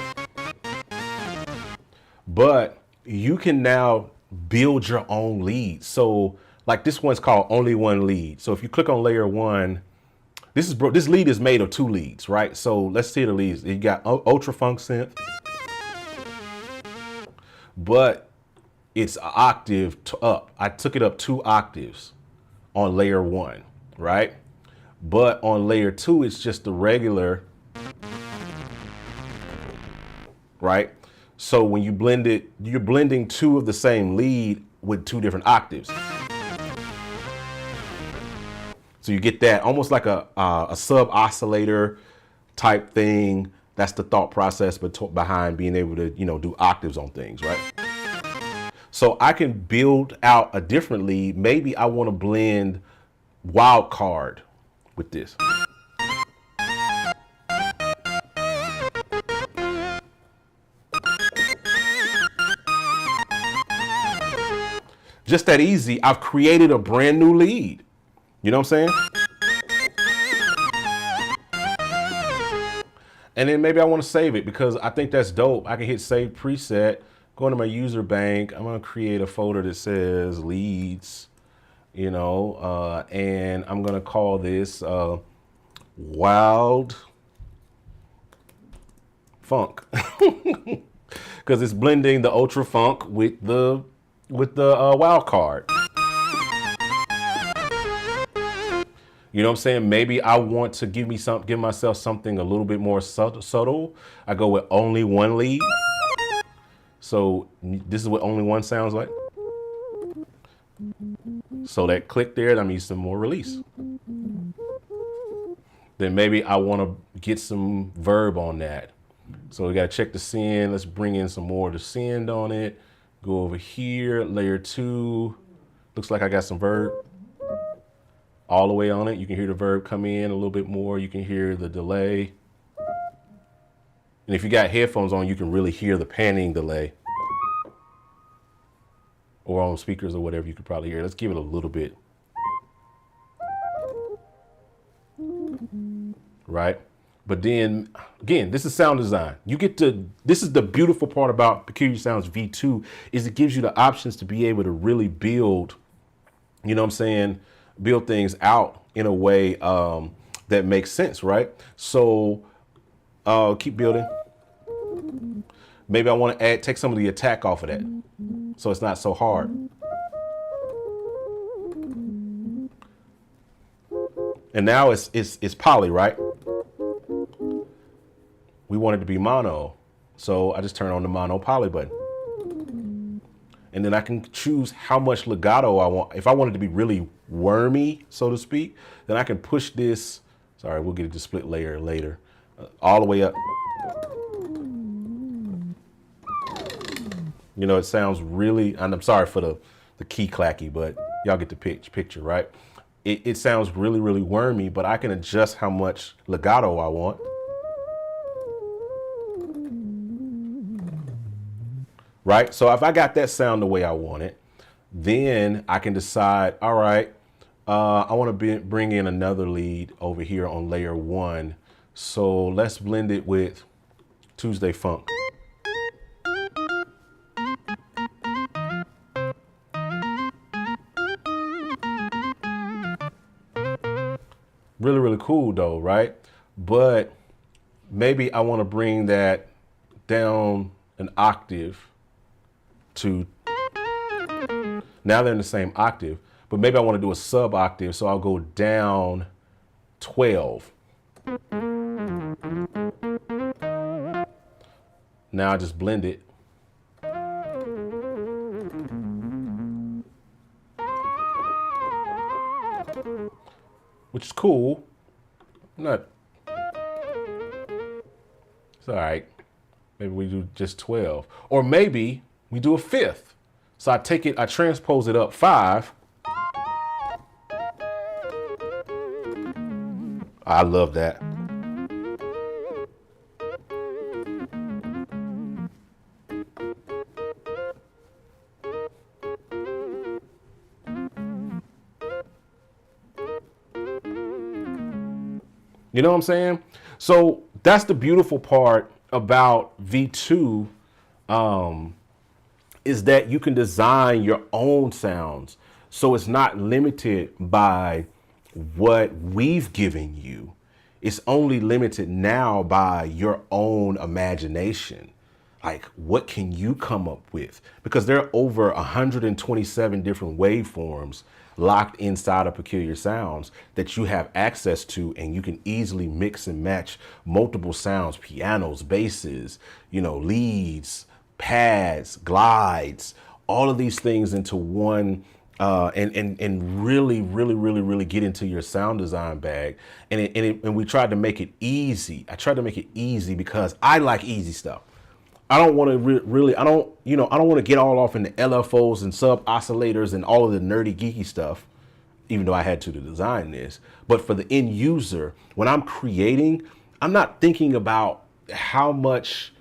But you can now build your own leads. So like this one's called Only One Lead. So if you click on layer one, this lead is made of 2 leads, right? So let's see the leads. You got Ultra Funk Synth, but it's an octave up. I took it up 2 octaves on layer 1, right? But on layer 2, it's just the regular, right? So when you blend it, you're blending 2 of the same lead with 2 different octaves. So you get that almost like a sub oscillator type thing. That's the thought process behind being able to, you know, do octaves on things, right? So I can build out a different lead. Maybe I want to blend Wild Card with this. Just that easy. I've created a brand new lead. You know what I'm saying? And then maybe I want to save it because I think that's dope. I can hit save preset, go into my user bank. I'm going to create a folder that says leads, you know, and I'm going to call this Wild Funk because it's blending the Ultra Funk with the Wild Card. You know what I'm saying? Maybe I want to give myself something a little bit more subtle. I go with Only One Lead. So this is what Only One sounds like. So that click there, that means some more release. Then maybe I want to get some verb on that. So we got to check the send. Let's bring in some more to send on it. Go over here, layer 2. Looks like I got some verb all the way on it. You can hear the verb come in a little bit more. You can hear the delay. And if you got headphones on, you can really hear the panning delay. Or on speakers or whatever, you could probably hear. Let's give it a little bit. Right? But then, again, this is sound design. This is the beautiful part about Peculiar Sounds V2, is it gives you the options to be able to really build, you know what I'm saying, build things out in a way that makes sense, right? So keep building. Maybe I want to take some of the attack off of that, so it's not so hard. And now it's poly, right? We want it to be mono, so I just turn on the mono poly button. And then I can choose how much legato I want. If I want it to be really wormy, so to speak, then I can push this, sorry, we'll get it to split layer later, all the way up. You know, it sounds really, and I'm sorry for the key clacky, but y'all get the picture, right? it sounds really, really wormy, but I can adjust how much legato I want. Right? So if I got that sound the way I want it, then I can decide, all right, I want to bring in another lead over here on layer 1. So let's blend it with Tuesday Funk. Really, really cool though, right? But maybe I want to bring that down an octave to, now they're in the same octave, but maybe I want to do a sub octave, so I'll go down 12. Now I just blend it. Which is cool. It's all right. Maybe we do just 12. Or maybe we do a fifth. So I take it, I transpose it up 5. I love that. You know what I'm saying? So that's the beautiful part about V2, is that you can design your own sounds. So it's not limited by what we've given you. It's only limited now by your own imagination. Like, what can you come up with? Because there are over 127 different waveforms locked inside of Peculiar Sounds that you have access to, and you can easily mix and match multiple sounds, pianos, basses, you know, leads, pads, glides, all of these things into one, and really get into your sound design bag. And we tried to make it easy. I tried to make it easy because I like easy stuff. I don't want to I don't want to get all off in the LFOs and sub oscillators and all of the nerdy geeky stuff, even though I had to design this. But for the end user, when I'm creating, I'm not thinking about how much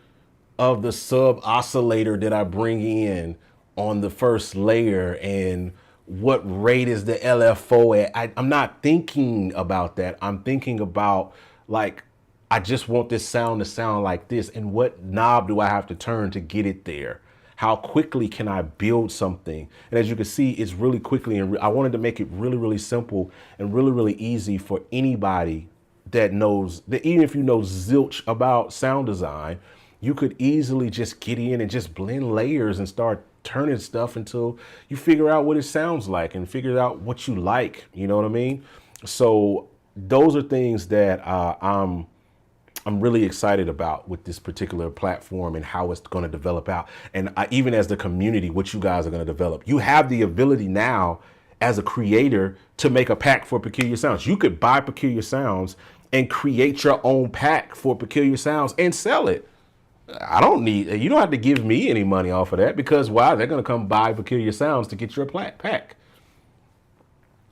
of the sub oscillator did I bring in on the first layer and what rate is the LFO at. I'm not thinking about that. I'm thinking about, like, I just want this sound to sound like this, and what knob do I have to turn to get it there? How quickly can I build something? And as you can see, it's really quickly, and I wanted to make it really simple and really easy for anybody that knows, that even if you know zilch about sound design, you could easily just get in and just blend layers and start turning stuff until you figure out what it sounds like and figure out what you like, you know what I mean? So those are things that I'm really excited about with this particular platform and how it's going to develop out. And even as the community, what you guys are going to develop. You have the ability now as a creator to make a pack for Peculiar Sounds. You could buy Peculiar Sounds and create your own pack for Peculiar Sounds and sell it. You don't have to give me any money off of that, because why? They're going to come buy Peculiar Sounds to get your pack.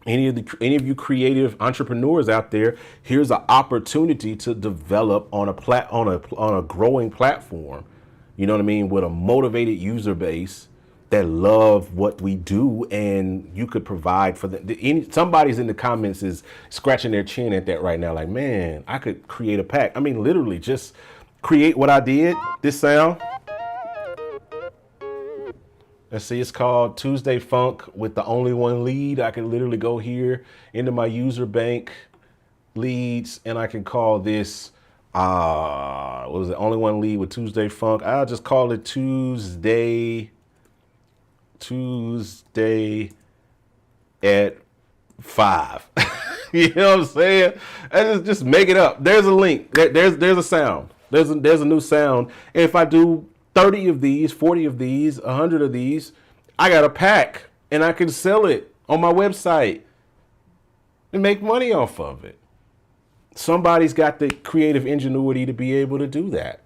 Any of you creative entrepreneurs out there, here's an opportunity to develop on a growing platform. You know what I mean? With a motivated user base that love what we do, and you could provide for them. Somebody's in the comments is scratching their chin at that right now, like, man, I could create a pack. I mean, literally just create what I did, this sound. Let's see, it's called Tuesday Funk with the only one lead. I can literally go here into my user bank leads, and I can call this, what was it, only one lead with Tuesday Funk. I'll just call it Tuesday at 5. You know what I'm saying? I just make it up. There's a link. There's a sound. There's a new sound. And if I do 30 of these, 40 of these, 100 of these, I got a pack, and I can sell it on my website and make money off of it. Somebody's got the creative ingenuity to be able to do that.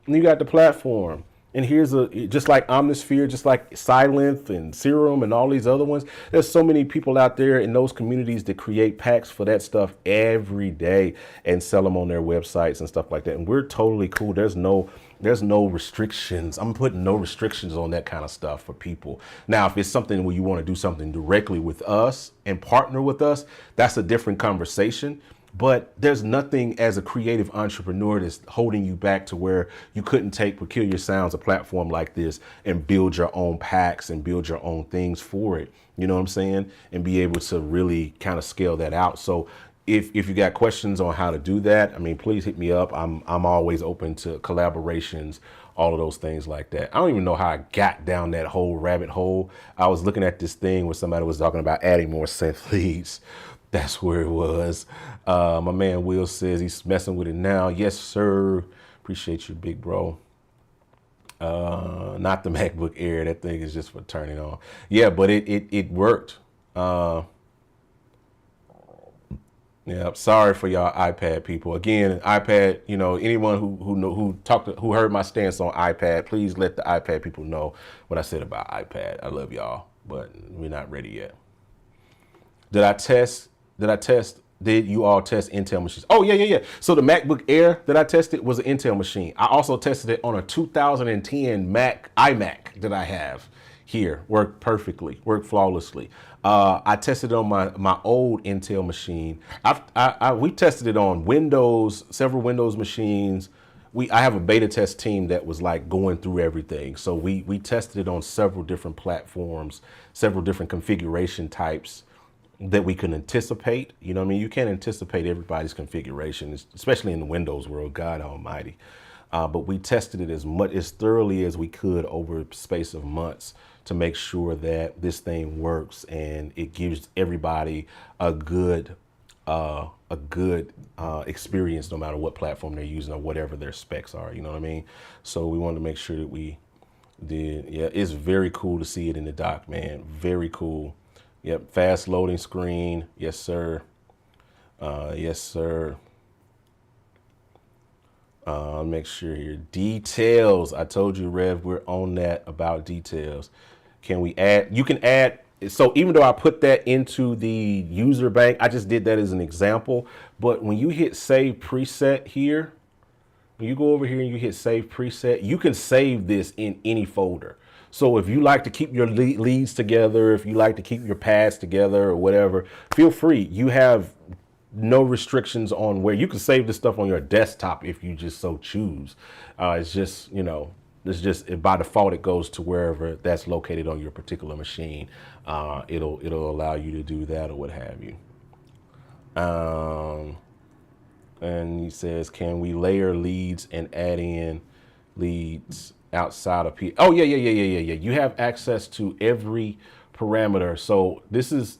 And you got the platform. And here's just like Omnisphere, just like Silent and Serum and all these other ones. There's so many people out there in those communities that create packs for that stuff every day and sell them on their websites and stuff like that. And we're totally cool. There's no restrictions. I'm putting no restrictions on that kind of stuff for people. Now, if it's something where you want to do something directly with us and partner with us, that's a different conversation. But there's nothing as a creative entrepreneur that's holding you back to where you couldn't take Peculiar Sounds, a platform like this, and build your own packs and build your own things for it. You know what I'm saying? And be able to really kind of scale that out. So if you got questions on how to do that, I mean, please hit me up. I'm always open to collaborations, all of those things like that. I don't even know how I got down that whole rabbit hole. I was looking at this thing where somebody was talking about adding more synth leads. That's where it was. My man Will says he's messing with it now. Yes, sir. Appreciate you, big bro. Not the MacBook Air. That thing is just for turning on. Yeah, but it worked. Yeah, sorry for y'all iPad people. Again, iPad, you know, anyone who heard my stance on iPad, please let the iPad people know what I said about iPad. I love y'all, but we're not ready yet. Did you all test Intel machines? Oh, yeah. So the MacBook Air that I tested was an Intel machine. I also tested it on a 2010 iMac that I have here. Worked perfectly, worked flawlessly. I tested it on my old Intel machine. We tested it on Windows, several Windows machines. I have a beta test team that was like going through everything. So we tested it on several different platforms, several different configuration types that we can anticipate. You know what I mean? You can't anticipate everybody's configuration, especially in the Windows world, God almighty. But we tested it as thoroughly as we could over a space of months to make sure that this thing works and it gives everybody a good experience, no matter what platform they're using or whatever their specs are. You know what I mean? So we wanted to make sure that we did. Yeah, it's very cool to see it in the dock, man. Very cool. Yep, fast loading screen. Yes, sir. Yes, sir. Make sure here. Details. I told you, Rev, we're on that about details. Can we add? You can add. So even though I put that into the user bank, I just did that as an example. But when you hit save preset here, when you go over here and you hit save preset, you can save this in any folder. So if you like to keep your leads together, if you like to keep your pads together or whatever, feel free. You have no restrictions on where you can save this stuff on your desktop if you just so choose. It's just, you know, it's just by default, it goes to wherever that's located on your particular machine. It'll allow you to do that or what have you. And he says, can we layer leads and add in leads outside of P? Oh, yeah. You have access to every parameter. So this is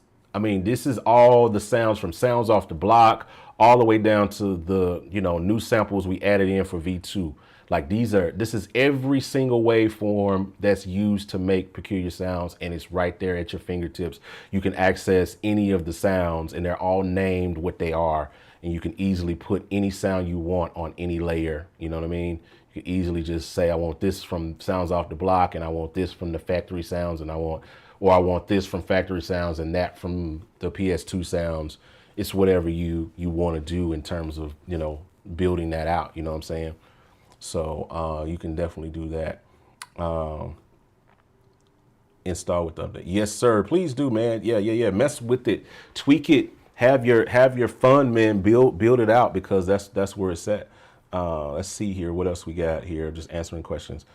all the sounds from sounds off the block all the way down to the, you know, new samples we added in for V2. Like this is every single waveform that's used to make Peculiar Sounds, and it's right there at your fingertips. You can access any of the sounds and they're all named what they are. And you can easily put any sound you want on any layer. You know what I mean? You can easily just say, I want this from sounds off the block, and I want this from the factory sounds, and I want this from factory sounds and that from the PS2 sounds. It's whatever you want to do in terms of, you know, building that out. You know what I'm saying? So you can definitely do that. Install with the update. Yes, sir. Please do, man. Yeah. Mess with it. Tweak it. Have your fun, man. Build it out, because that's where it's at. Let's see here. What else we got here? Just answering questions.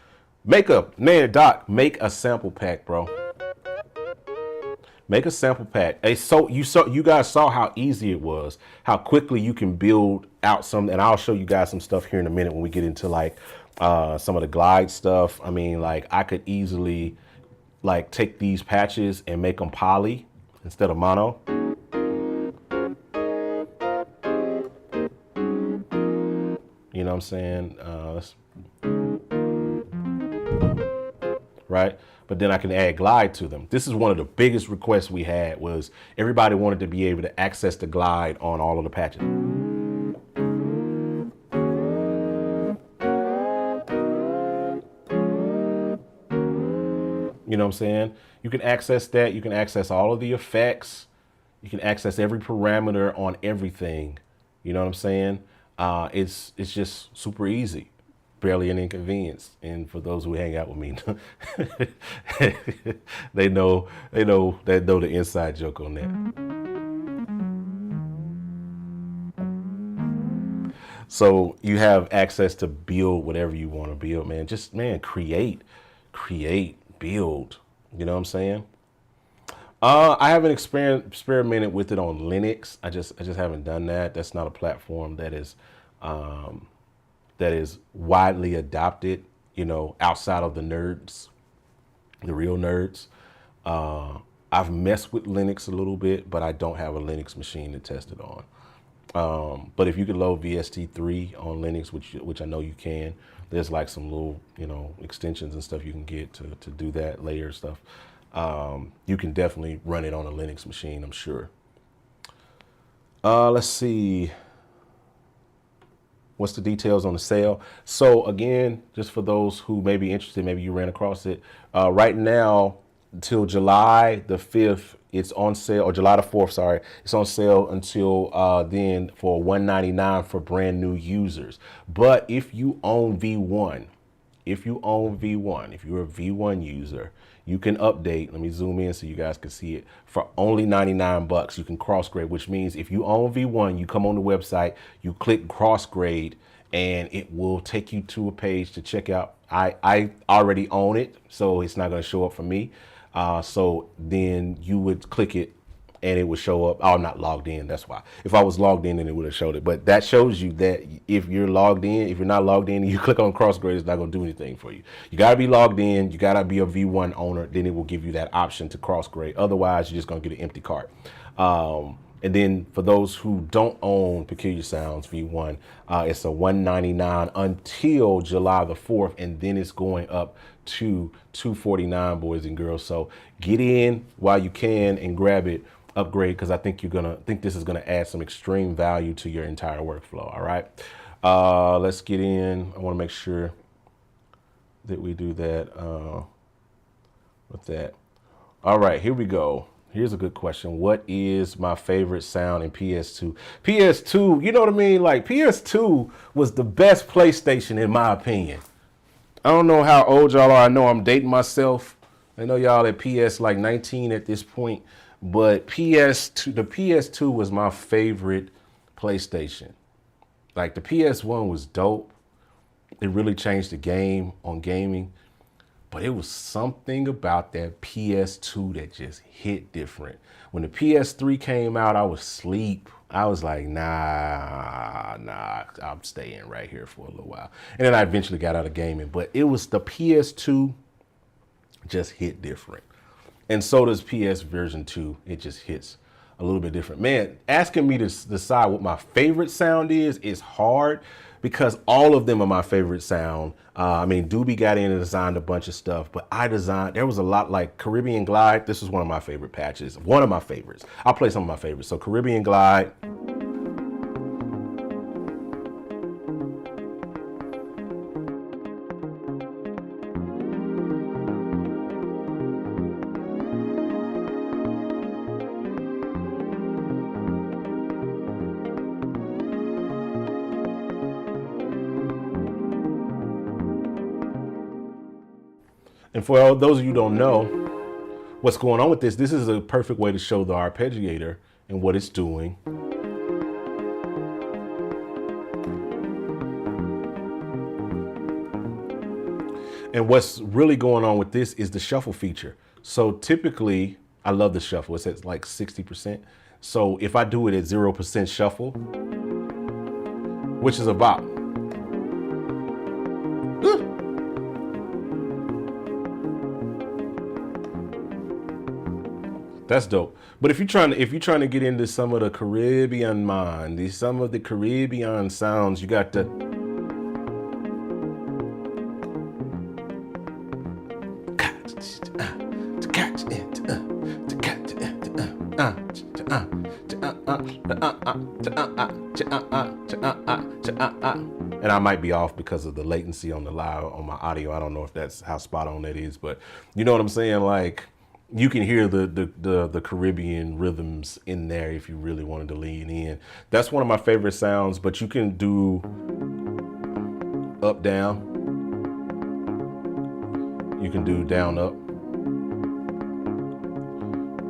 Make a sample pack, bro. Make a sample pack. You guys saw how easy it was, how quickly you can build out some, and I'll show you guys some stuff here in a minute when we get into like some of the glide stuff. I mean, like I could easily like take these patches and make them poly instead of mono. You know what I'm saying? Right? But then I can add glide to them. This is one of the biggest requests we had, was everybody wanted to be able to access the glide on all of the patches. You know what I'm saying? You can access that. You can access all of the effects. You can access every parameter on everything. You know what I'm saying? It's just super easy, barely an inconvenience. And for those who hang out with me, they know the inside joke on that. So you have access to build whatever you want to build, man. Just, man, create, build. You know what I'm saying? I haven't experimented with it on Linux. I just haven't done that. That's not a platform that is widely adopted, you know, outside of the nerds, the real nerds. I've messed with Linux a little bit, but I don't have a Linux machine to test it on. But if you can load VST3 on Linux, which I know you can, there's like some little, you know, extensions and stuff you can get to do that layer stuff. You can definitely run it on a Linux machine, I'm sure. Let's see. What's the details on the sale? So again, just for those who may be interested, maybe you ran across it. Right now, until July the 5th, it's on sale, or July the 4th, sorry. It's on sale until then for $199 for brand new users. But if you own V1, if you're a V1 user, you can update. Let me zoom in so you guys can see it. For only 99 bucks, you can cross grade, which means if you own V1, you come on the website, you click cross grade, and it will take you to a page to check out. I already own it, so it's not going to show up for me. So then you would click it and it would show up. Oh, I'm not logged in. That's why. If I was logged in, then it would have showed it. But that shows you that if you're logged in, if you're not logged in and you click on crossgrade, it's not going to do anything for you. You got to be logged in. You got to be a V1 owner. Then it will give you that option to crossgrade. Otherwise, you're just going to get an empty cart. And then for those who don't own Peculiar Sounds V1, it's a $199 until July the 4th, and then it's going up to $249, boys and girls. So get in while you can and grab it, upgrade, because I think this is gonna add some extreme value to your entire workflow. All right, let's get in. I want to make sure that we do that with that. All right, here we go. Here's a good question. What is my favorite sound in PS2? PS2, you know what I mean? Like, PS2 was the best PlayStation in my opinion. I don't know how old y'all are. I know I'm dating myself. I know y'all at PS like 19 at this point, but the PS2 was my favorite PlayStation. Like, the PS1 was dope. It really changed the game on gaming. But it was something about that PS2 that just hit different. When the PS3 came out, I was asleep. I was like, nah, I'm staying right here for a little while. And then I eventually got out of gaming. But it was the PS2 just hit different. And so does PS version 2. It just hits a little bit different. Man, asking me to decide what my favorite sound is hard, because all of them are my favorite sound. I mean, Doobie got in and designed a bunch of stuff, but there was a lot, like Caribbean Glide. This was one of my favorite patches, one of my favorites. I'll play some of my favorites. So Caribbean Glide. And for those of you who don't know what's going on with this is a perfect way to show the Arpeggiator and what it's doing. And what's really going on with this is the shuffle feature. So typically, I love the shuffle. It's at like 60%. So if I do it at 0% shuffle, which is about, that's dope. But if you're trying to get into some of the Caribbean mind, some of the Caribbean sounds, you got the And I might be off because of the latency on the live on my audio. I don't know if that's how spot on that is, but you know what I'm saying? Like you can hear the Caribbean rhythms in there if you really wanted to lean in. That's one of my favorite sounds, but you can do up, down. You can do down, up.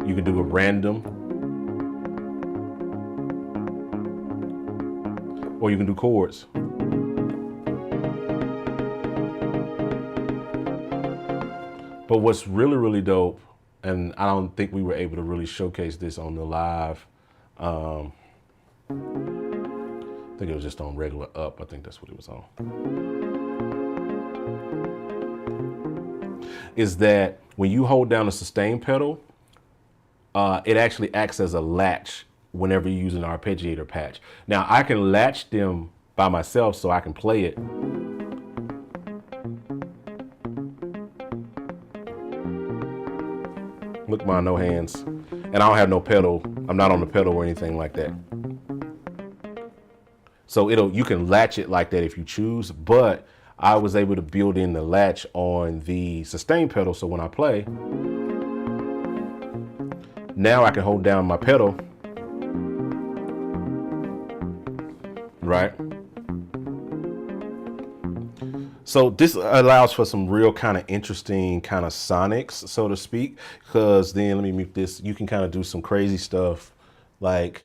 You can do a random. Or you can do chords. But what's really, really dope, and I don't think we were able to really showcase this on the live. I think it was just on regular up. I think that's what it was on. Is that when you hold down the sustain pedal, it actually acts as a latch whenever you use an arpeggiator patch. Now I can latch them by myself so I can play it. Look, my no hands. And I don't have no pedal. I'm not on the pedal or anything like that. So you can latch it like that if you choose, but I was able to build in the latch on the sustain pedal. So when I play, now I can hold down my pedal, right? So this allows for some real kind of interesting kind of sonics, so to speak, because then let me mute this. You can kind of do some crazy stuff like.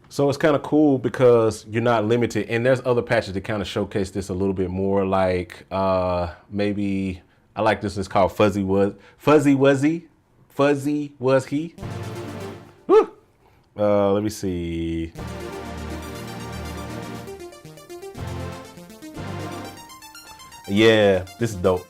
So it's kind of cool because you're not limited, and there's other patches that kind of showcase this a little bit more. Like maybe I like this. It's called Fuzzy Was He. Woo! Let me see. Yeah, this is dope.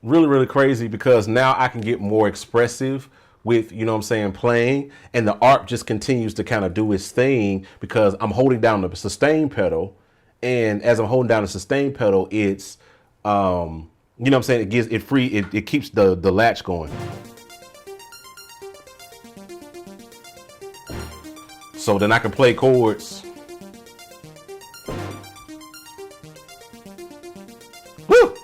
Really, really crazy because now I can get more expressive with, you know what I'm saying, playing, and the ARP just continues to kind of do its thing because I'm holding down the sustain pedal, and as I'm holding down the sustain pedal, it's, you know what I'm saying, it keeps the latch going. So then I can play chords. Woo!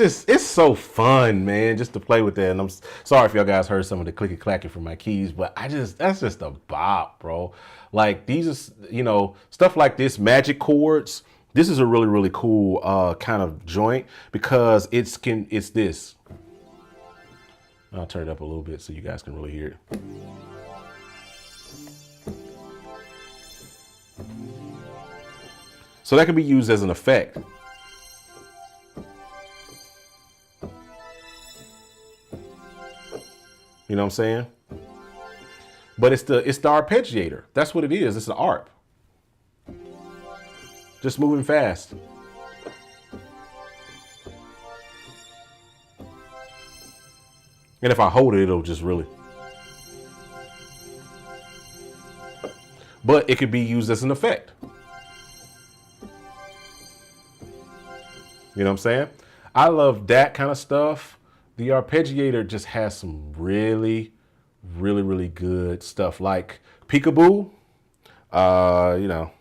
It's so fun, man, just to play with that. And I'm sorry if y'all guys heard some of the clicky clacking from my keys, but that's just a bop, bro. Like these are, you know, stuff like this, magic chords. This is a really, really cool kind of joint because it's this. I'll turn it up a little bit so you guys can really hear it. So that can be used as an effect. You know what I'm saying? But it's the arpeggiator. That's what it is. It's an ARP. Just moving fast. And if I hold it, it'll just really. But it could be used as an effect. You know what I'm saying? I love that kind of stuff. The Arpeggiator just has some really, really, really good stuff like Peekaboo. You know.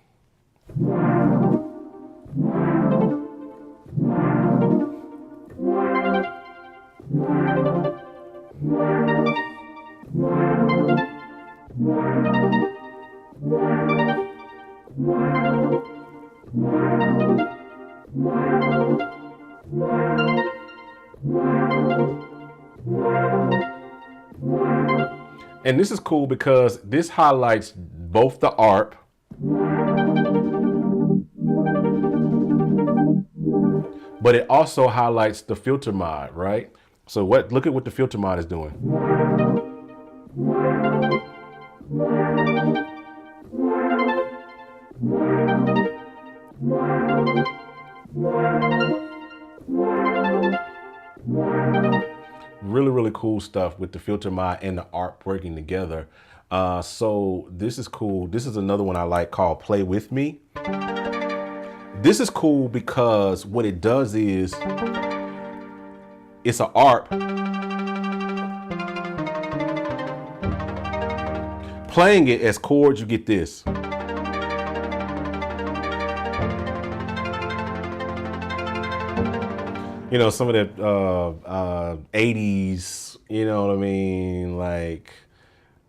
And this is cool because this highlights both the ARP but it also highlights the filter mod, right? So look at what the filter mod is doing. Really, really cool stuff with the filter mod and the ARP working together. So this is cool. This is another one I like called Play With Me. This is cool because what it does is it's an ARP playing it as chords. You get this. You know, some of that 80s, you know what I mean, like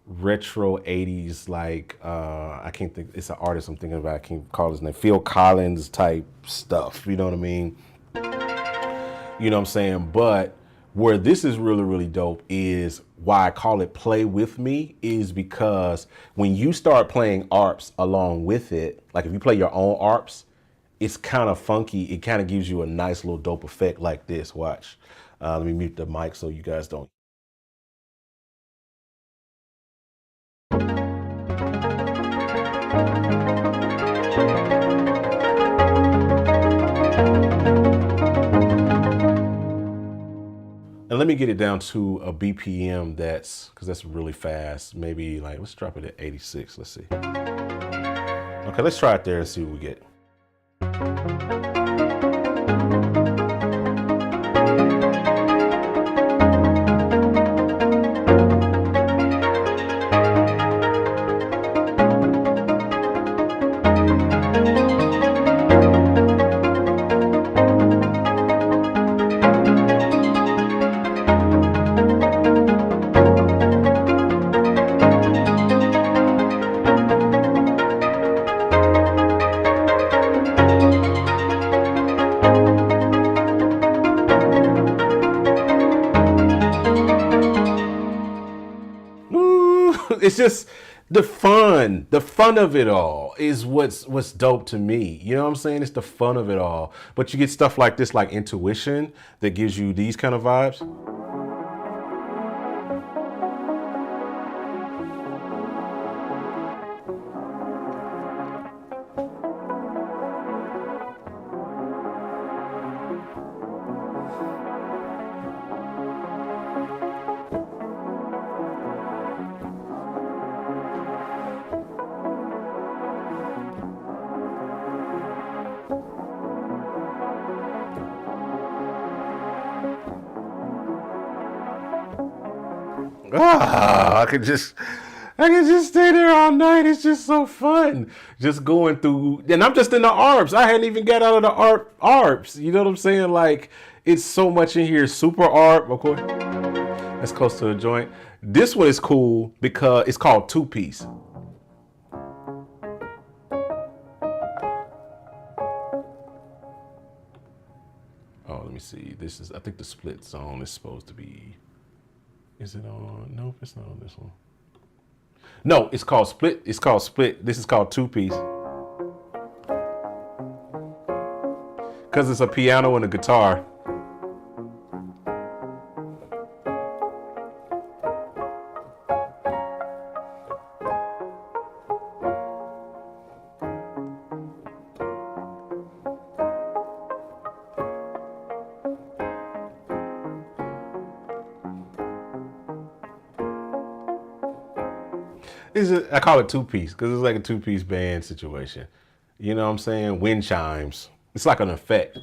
retro 80s, like I can't think, it's an artist I'm thinking about, I can't call his name, Phil Collins type stuff, you know what I mean? You know what I'm saying? But where this is really, really dope is why I call it Play With Me is because when you start playing ARPs along with it, like if you play your own ARPs, it's kind of funky. It kind of gives you a nice little dope effect like this. Watch. Let me mute the mic so you guys don't. And let me get it down to a BPM because that's really fast. Maybe like, let's drop it at 86. Let's see. Okay, let's try it there and see what we get. It's just the fun of it all is what's dope to me. You know what I'm saying? It's the fun of it all. But you get stuff like this, like Intuition, that gives you these kind of vibes. I could just stay there all night. It's just so fun. Just going through, and I'm just in the ARPs. I hadn't even got out of the ARPs. You know what I'm saying? Like, it's so much in here. Super ARP, of course. That's close to a joint. This one is cool because it's called Two Piece. Oh, let me see. This is, I think the split zone is supposed to be. Is it on? Nope, it's not on this one. No, it's called split. It's called split. This is called Two Piece. Because it's a piano and a guitar. I call it two piece because it's like a two-piece band situation. You know what I'm saying? Wind chimes. It's like an effect.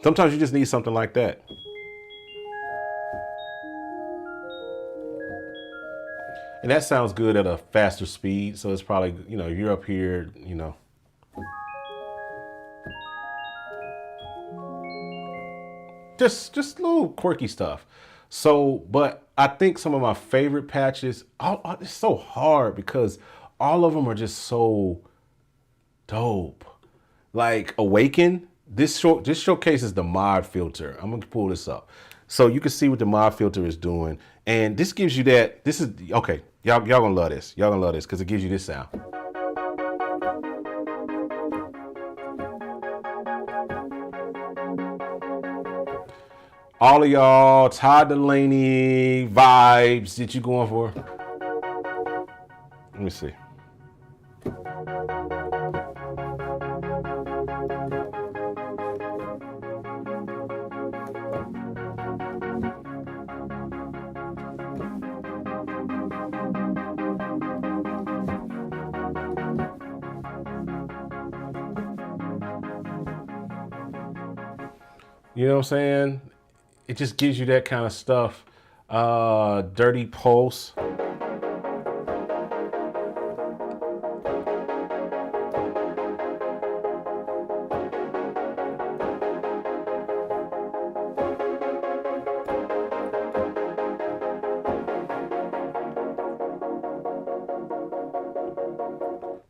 Sometimes you just need something like that. And that sounds good at a faster speed. So it's probably, you know, you're up here, you know. Just little quirky stuff. So, but I think some of my favorite patches, it's so hard because all of them are just so dope. Like Awaken, this showcases the mod filter. I'm gonna pull this up so you can see what the mod filter is doing, and this gives you that. This is okay. Y'all gonna love this. Y'all gonna love this because it gives you this sound. All of y'all, Todd Delaney vibes that you going for? Let me see. You know what I'm saying? It just gives you that kind of stuff. Dirty Pulse.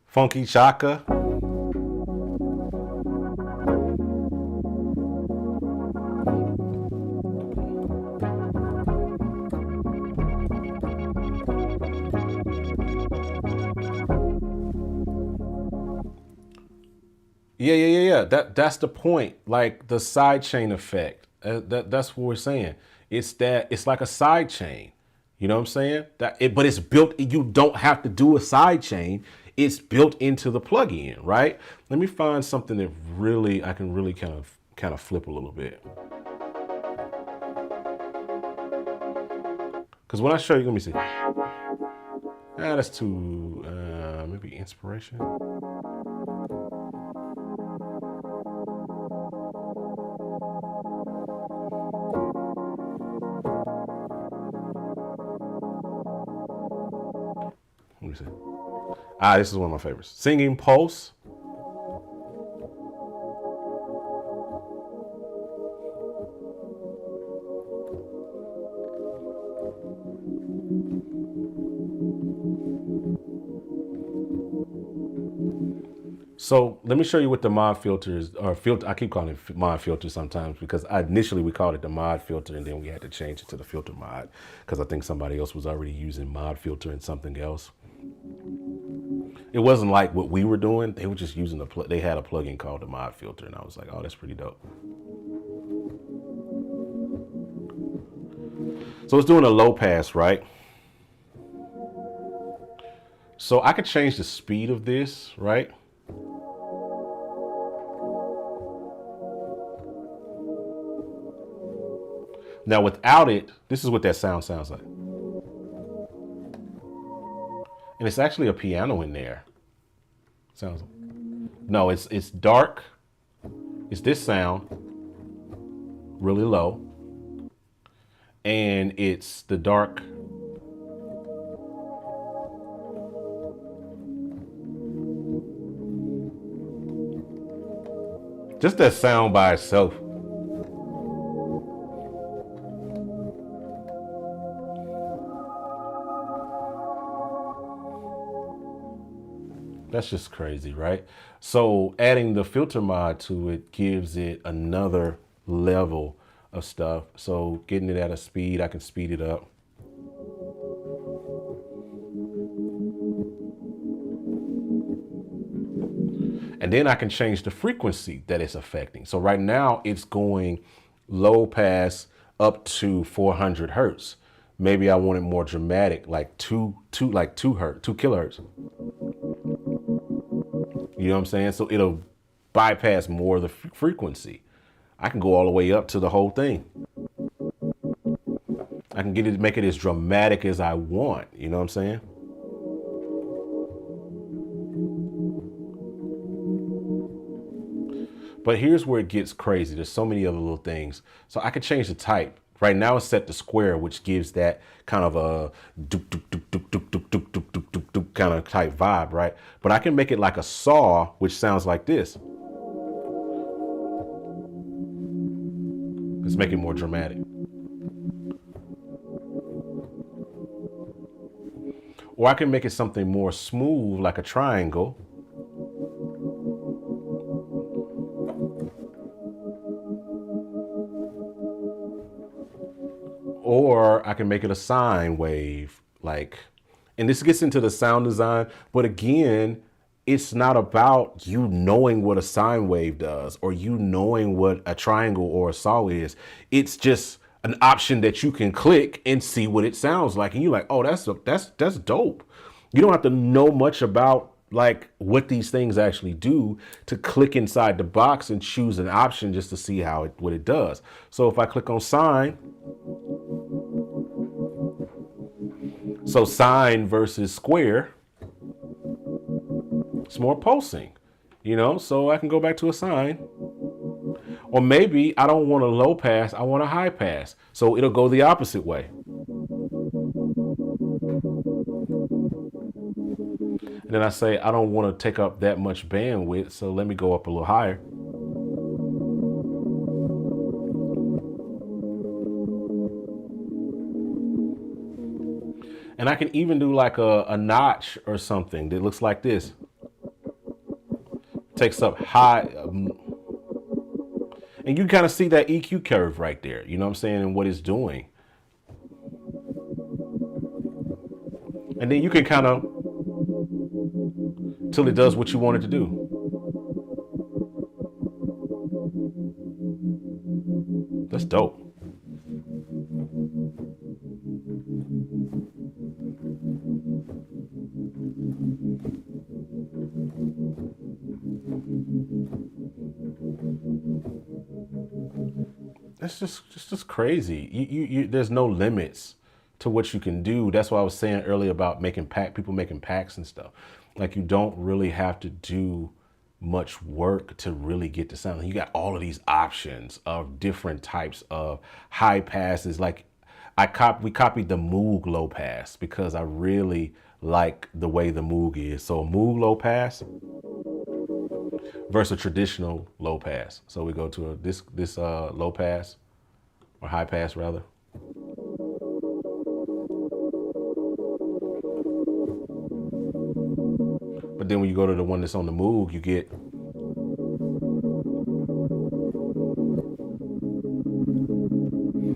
Funky Chaka. Yeah. That's the point. Like the sidechain effect. That's what we're saying. It's like a side chain. You know what I'm saying? But it's built. You don't have to do a side chain. It's built into the plugin, right? Let me find something that I can really kind of flip a little bit. Because when I show you, let me see. That's too maybe inspiration. Let me see. This is one of my favorites. Singing Pulse. So let me show you what the mod filter is, or filter. I keep calling it mod filter sometimes because initially we called it the mod filter, and then we had to change it to the filter mod because I think somebody else was already using mod filter and something else. It wasn't like what we were doing. They were just using they had a plugin called the mod filter, and I was like, oh, that's pretty dope. So it's doing a low pass, right? So I could change the speed of this, right? Now without it, this is what that sound sounds like. And it's actually a piano in there. Sounds like, no, it's dark. It's this sound, really low. And it's the dark. Just that sound by itself. That's just crazy, right? So adding the filter mod to it gives it another level of stuff. So getting it at a speed, I can speed it up. And then I can change the frequency that it's affecting. So right now it's going low pass up to 400 hertz. Maybe I want it more dramatic, like 2 kilohertz. You know what I'm saying? So it'll bypass more of the frequency. I can go all the way up to the whole thing. I can make it as dramatic as I want. You know what I'm saying? But here's where it gets crazy. There's so many other little things. So I could change the type. Right now it's set to square, which gives that kind of a doop, doop, doop, doop, doop, doop, doop, doop, doop, doop, doop kind of type vibe, right? But I can make it like a saw, which sounds like this. Let's make it more dramatic. Or I can make it something more smooth, like a triangle. Or I can make it a sine wave, like, and this gets into the sound design, but again, it's not about you knowing what a sine wave does or you knowing what a triangle or a saw is. It's just an option that you can click and see what it sounds like. And you're like, oh, that's dope. You don't have to know much about like what these things actually do to click inside the box and choose an option just to see what it does. So if I click on sine, so sine versus square, it's more pulsing, you know, so I can go back to a sine. Or maybe I don't want a low pass, I want a high pass. So it'll go the opposite way. And then I say, I don't want to take up that much bandwidth, so let me go up a little higher. And I can even do like a notch or something that looks like this. Takes up high. And you kind of see that EQ curve right there. You know what I'm saying? And what it's doing. And then you can kind of, till it does what you want it to do. That's dope. It's just crazy. There's no limits to what you can do. That's why I was saying earlier about people making packs and stuff. Like you don't really have to do much work to really get the sound. You got all of these options of different types of high passes. Like we copied the Moog low pass because I really like the way the Moog is. So a Moog low pass versus a traditional low pass. So we go to this low pass or high pass rather. But then when you go to the one that's on the Moog, you get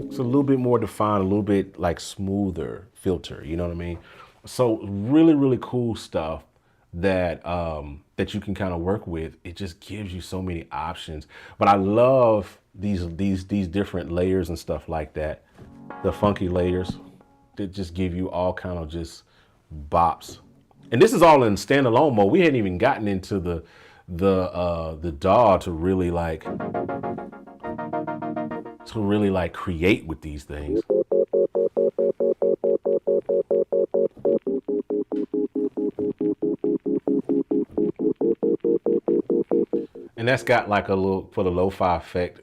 it's a little bit more defined, a little bit like smoother filter, you know what I mean? So really, really cool stuff that that you can kind of work with. It just gives you so many options. But I love these different layers and stuff like that. The funky layers that just give you all kind of just bops. And this is all in standalone mode. We hadn't even gotten into the DAW to really like create with these things. And that's got like a little, for the lo-fi effect,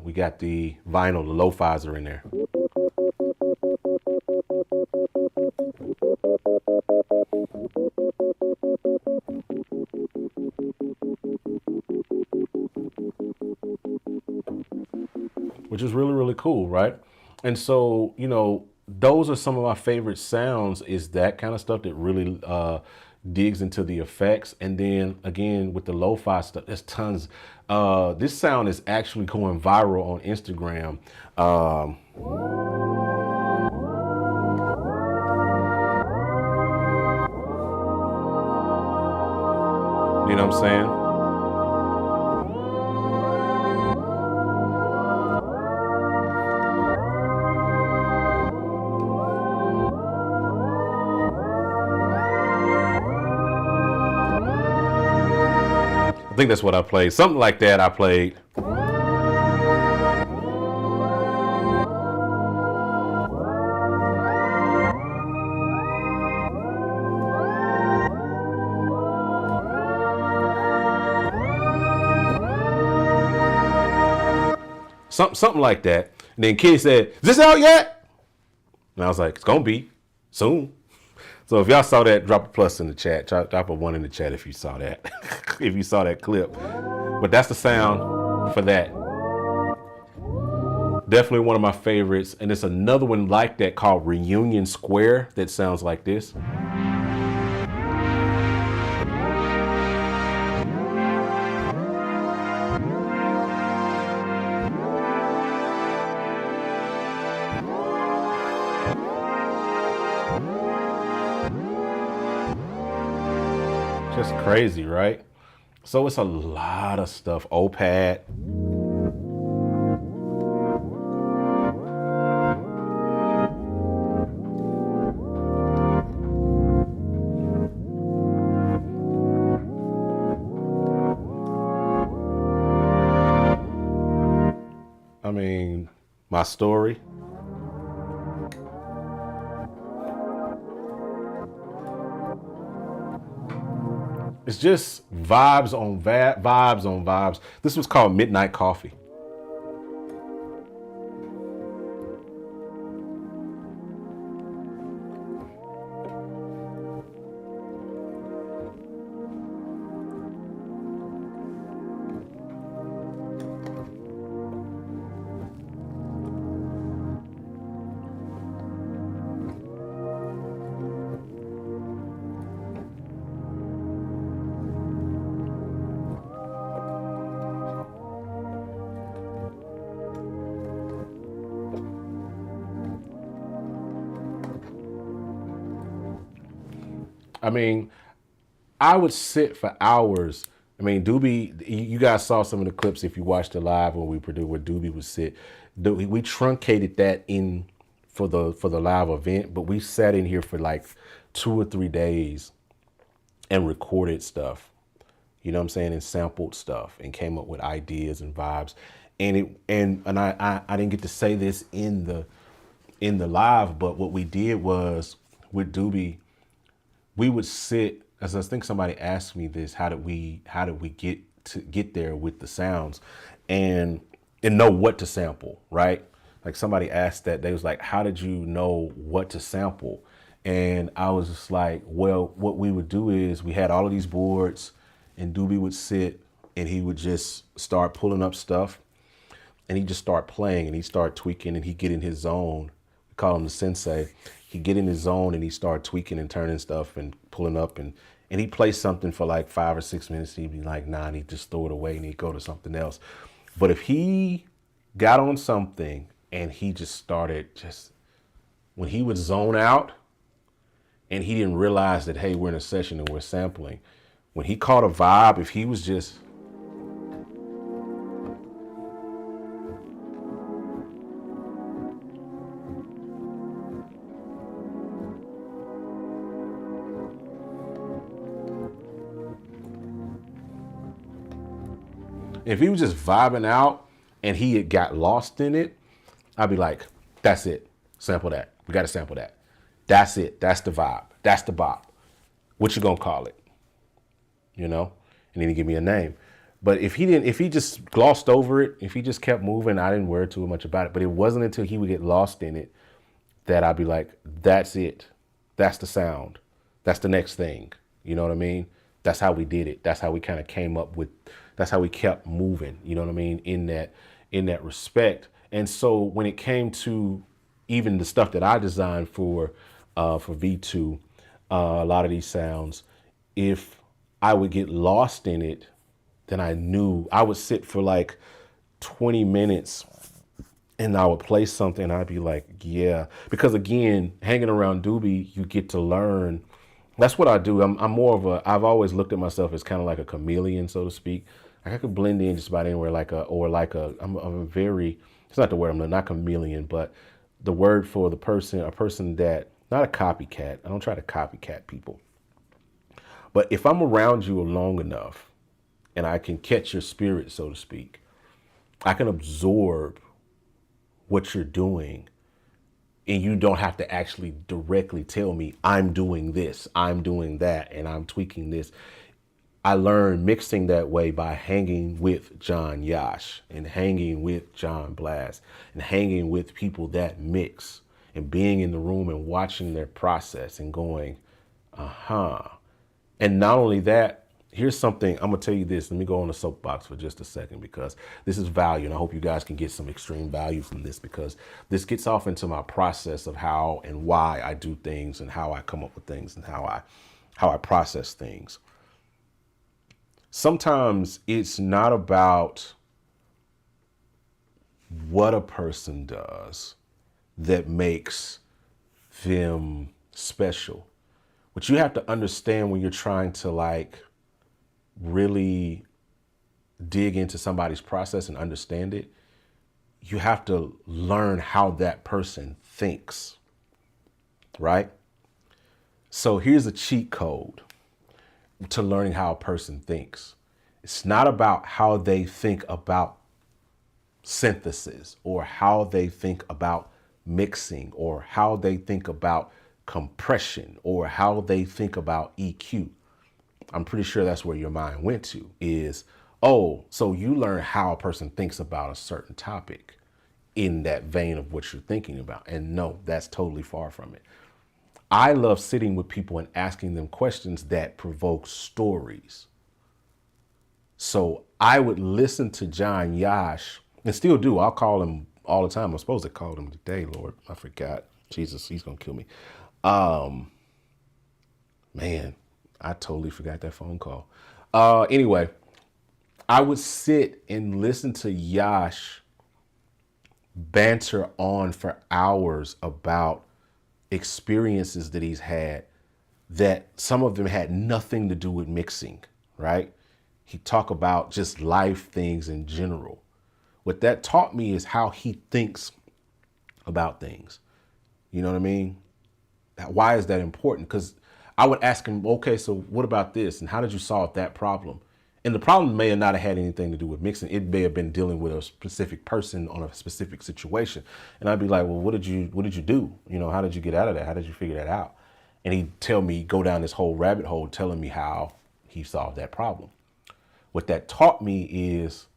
we got the vinyl, the Lowfizer in there. Which is really, really cool, right? And so, you know, those are some of my favorite sounds, is that kind of stuff that really digs into the effects. And then again, with the lo-fi stuff, there's tons. This sound is actually going viral on Instagram. You know what I'm saying? I think that's what I played. Something like that I played. something like that. And then Kenny said, "Is this out yet?" And I was like, "It's gonna be soon." So if y'all saw that, drop a plus in the chat. Drop a 1 in the chat if you saw that. If you saw that clip. But that's the sound for that. Definitely one of my favorites. And there's another one like that called Reunion Square that sounds like this. Just crazy, right? So it's a lot of stuff. OPAD. I mean, my story. It's just vibes on vibes on vibes. This was called Midnight Coffee. I mean, I would sit for hours. I mean, Doobie, you guys saw some of the clips if you watched it live when we produced where Doobie would sit. We truncated that in for the live event, but we sat in here for like 2 or 3 days and recorded stuff. You know what I'm saying? And sampled stuff and came up with ideas and vibes. And I didn't get to say this in the live, but what we did was with Doobie, we would sit, as I think somebody asked me this, how did we get there with the sounds and know what to sample, right? Like somebody asked that, they was like, how did you know what to sample? And I was just like, well, what we would do is we had all of these boards and Doobie would sit and he would just start pulling up stuff and he'd just start playing and he'd start tweaking and he'd get in his zone. We call him the sensei. He'd get in his zone and he'd start tweaking and turning stuff and pulling up and he'd play something for like 5 or 6 minutes. He'd be like, nah, and he'd just throw it away and he'd go to something else. But if he got on something and he just started when he would zone out and he didn't realize that, hey, we're in a session and we're sampling. When he caught a vibe, if he was just, if he was just vibing out and he had got lost in it, I'd be like, that's it. Sample that. We got to sample that. That's it. That's the vibe. That's the bop. What you gonna call it? You know? And then he give me a name. But if he just glossed over it, if he just kept moving, I didn't worry too much about it. But it wasn't until he would get lost in it that I'd be like, that's it. That's the sound. That's the next thing. You know what I mean? That's how we did it. That's how we kind of came up with, that's how we kept moving, you know what I mean, in that respect. And so when it came to even the stuff that I designed for V2, a lot of these sounds, if I would get lost in it, then I knew I would sit for like 20 minutes and I would play something and I'd be like, yeah, because again, hanging around Doobie, you get to learn. That's what I do. I'm more of I've always looked at myself as kind of like a chameleon, so to speak. Like I could blend in just about anywhere, I'm a very, it's not the word, I'm not chameleon, but the word for a person that, not a copycat. I don't try to copycat people. But if I'm around you long enough and I can catch your spirit, so to speak, I can absorb what you're doing and you don't have to actually directly tell me I'm doing this, I'm doing that, and I'm tweaking this. I learned mixing that way by hanging with John Yash and hanging with John Blast and hanging with people that mix and being in the room and watching their process and going, And not only that, here's something, I'm gonna tell you this. Let me go on the soapbox for just a second because this is value, and I hope you guys can get some extreme value from this because this gets off into my process of how and why I do things and how I come up with things and how I process things. Sometimes it's not about what a person does that makes them special. What you have to understand when you're trying to like really dig into somebody's process and understand it, you have to learn how that person thinks, right? So here's a cheat code to learning how a person thinks. It's not about how they think about synthesis or how they think about mixing or how they think about compression or how they think about EQ. I'm pretty sure that's where your mind went to is, oh, so you learn how a person thinks about a certain topic in that vein of what you're thinking about. And no, that's totally far from it. I love sitting with people and asking them questions that provoke stories. So I would listen to John Yash and still do. I'll call him all the time. I'm supposed to call him today, Lord. I forgot. Jesus, he's going to kill me. Man, I totally forgot that phone call. Anyway, I would sit and listen to Yash banter on for hours about experiences that he's had that some of them had nothing to do with mixing, right? He talked about just life things in general. What that taught me is how he thinks about things. You know what I mean? Why is that important? Because I would ask him, okay, so what about this? And how did you solve that problem? And the problem may have not had anything to do with mixing. It may have been dealing with a specific person on a specific situation. And I'd be like, well, what did you do? You know, how did you get out of that? How did you figure that out? And he'd tell me, go down this whole rabbit hole, telling me how he solved that problem. What that taught me is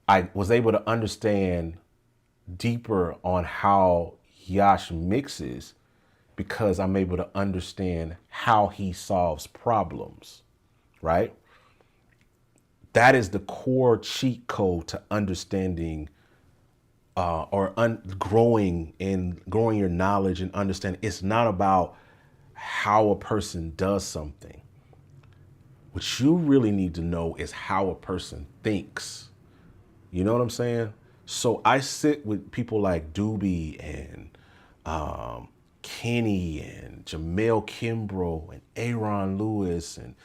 I was able to understand deeper on how Yash mixes because I'm able to understand how he solves problems, right? That is the core cheat code to understanding growing your knowledge and understanding. It's not about how a person does something. What you really need to know is how a person thinks. You know what I'm saying? So I sit with people like Doobie and Kenny and Jamel Kimbrough and Aaron Lewis and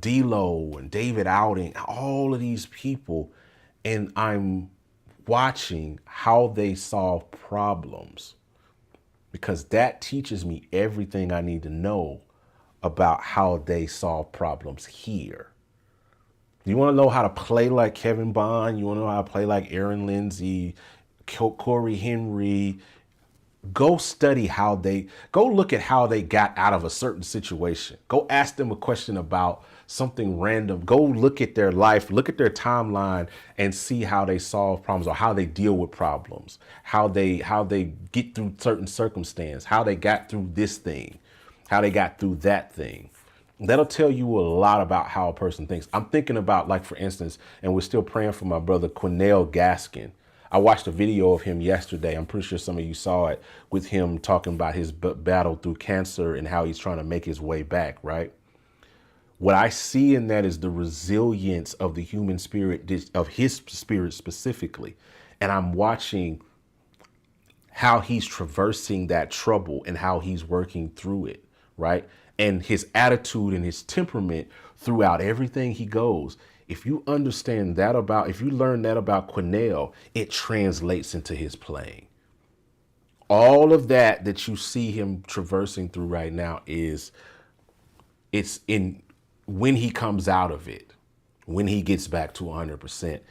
D-Lo and David Outing, all of these people, and I'm watching how they solve problems because that teaches me everything I need to know about how they solve problems here. You want to know how to play like Kevin Bond? You want to know how to play like Aaron Lindsay, Corey Henry? Go study go look at how they got out of a certain situation. Go ask them a question about something random. Go look at their life, look at their timeline and see how they solve problems or how they deal with problems, how they get through certain circumstance, how they got through this thing, how they got through that thing. That'll tell you a lot about how a person thinks. I'm thinking about, like, for instance, and we're still praying for my brother, Quinnell Gaskin. I watched a video of him yesterday. I'm pretty sure some of you saw it, with him talking about his battle through cancer and how he's trying to make his way back, right? What I see in that is the resilience of the human spirit, of his spirit specifically. And I'm watching how he's traversing that trouble and how he's working through it, right? And his attitude and his temperament throughout everything he goes. If you understand that if you learn that about Quinnell, it translates into his playing. All of that you see him traversing through right now when he comes out of it, when he gets back to 100%,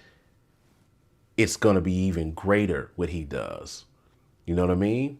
it's going to be even greater what he does. You know what I mean?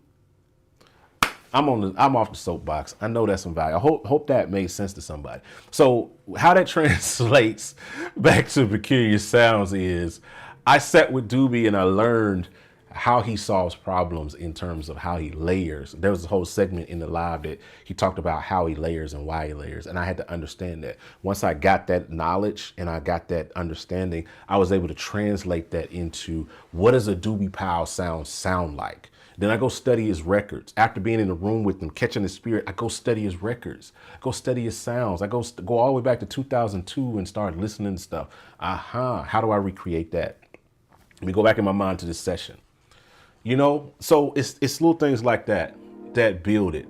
I'm off the soapbox. I know that's some value. I hope that made sense to somebody. So how that translates back to Peculiar Sounds is I sat with Doobie and I learned how he solves problems in terms of how he layers. There was a whole segment in the live that he talked about how he layers and why he layers. And I had to understand that. Once I got that knowledge and I got that understanding, I was able to translate that into what does a Doobie Powell sound like? Then I go study his records. After being in the room with him, catching his spirit, I go study his records. I go study his sounds. I go all the way back to 2002 and start listening to stuff. How do I recreate that? Let me go back in my mind to this session. You know, so it's little things like that build it.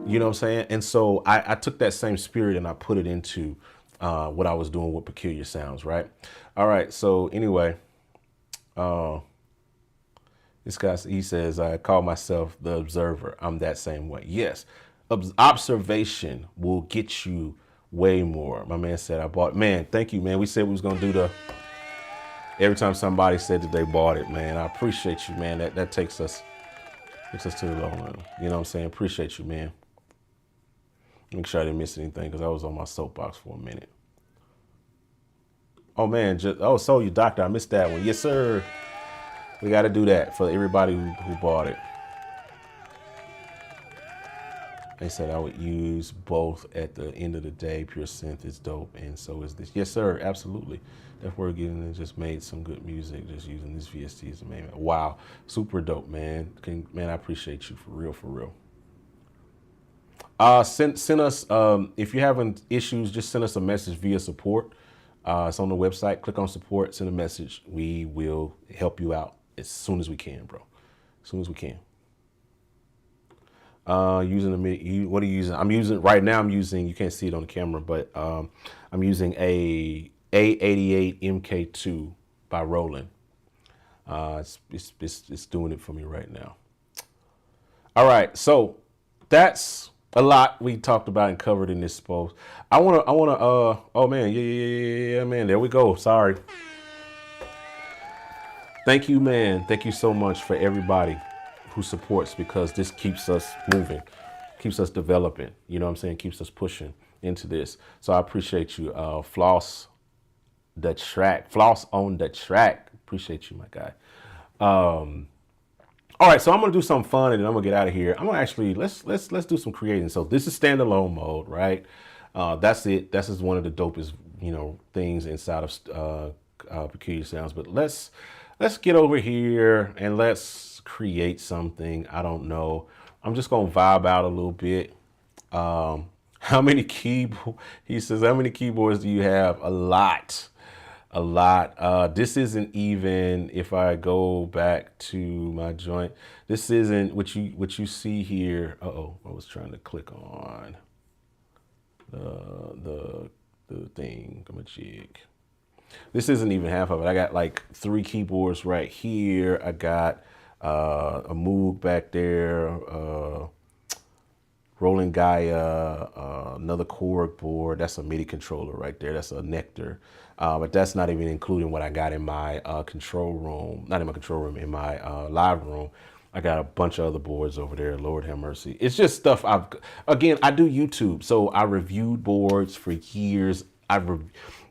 You know what I'm saying? And so I took that same spirit and I put it into what I was doing with Peculiar Sounds, right? All right, so anyway, this guy, he says, I call myself the observer. I'm that same way. Yes, observation will get you way more. My man said, man, thank you, man. We said we was going to do every time somebody said that they bought it, man. I appreciate you, man. That takes us to the low end. You know what I'm saying? Appreciate you, man. Make sure I didn't miss anything because I was on my soapbox for a minute. Oh, man. So you, doctor. I missed that one. Yes, sir. We got to do that for everybody who bought it. They said I would use both at the end of the day. Pure synth is dope, and so is this. Yes, sir. Absolutely. That's where we're getting and just made some good music just using this VST as a main. Wow. Super dope, man. Man, I appreciate you for real, for real. Send us, if you're having issues, just send us a message via support. It's on the website. Click on support, send a message. We will help you out as soon as we can, bro. As soon as we can. Using what are you using? Right now I'm using, you can't see it on the camera, but I'm using a A88 MK2 by Roland. It's doing it for me right now. All right, so that's a lot we talked about and covered in this post. I wanna oh man, yeah, man, there we go. Sorry. Thank you, man. Thank you so much for everybody who supports, because this keeps us moving, keeps us developing, you know what I'm saying? Keeps us pushing into this. So I appreciate you. Floss on the track. Appreciate you, my guy. All right, so I'm gonna do something fun and then I'm gonna get out of here. I'm gonna actually, let's do some creating. So this is standalone mode, right? That's it. That's just one of the dopest, things inside of Peculiar Sounds. But let's get over here and let's create something. I don't know. I'm just gonna vibe out a little bit. How many he says, how many keyboards do you have? A lot. This isn't even, if I go back to my joint, this isn't what you see here. I was trying to click on the thing, jig. This isn't even half of it. I got like 3 keyboards right here. I got a Moog back there, Roland Gaia, another chord board. That's a MIDI controller right there. That's a Nectar. But that's not even including what I got in my control room. Not in my control room, in my live room. I got a bunch of other boards over there. Lord have mercy. It's just stuff I do YouTube. So I reviewed boards for years.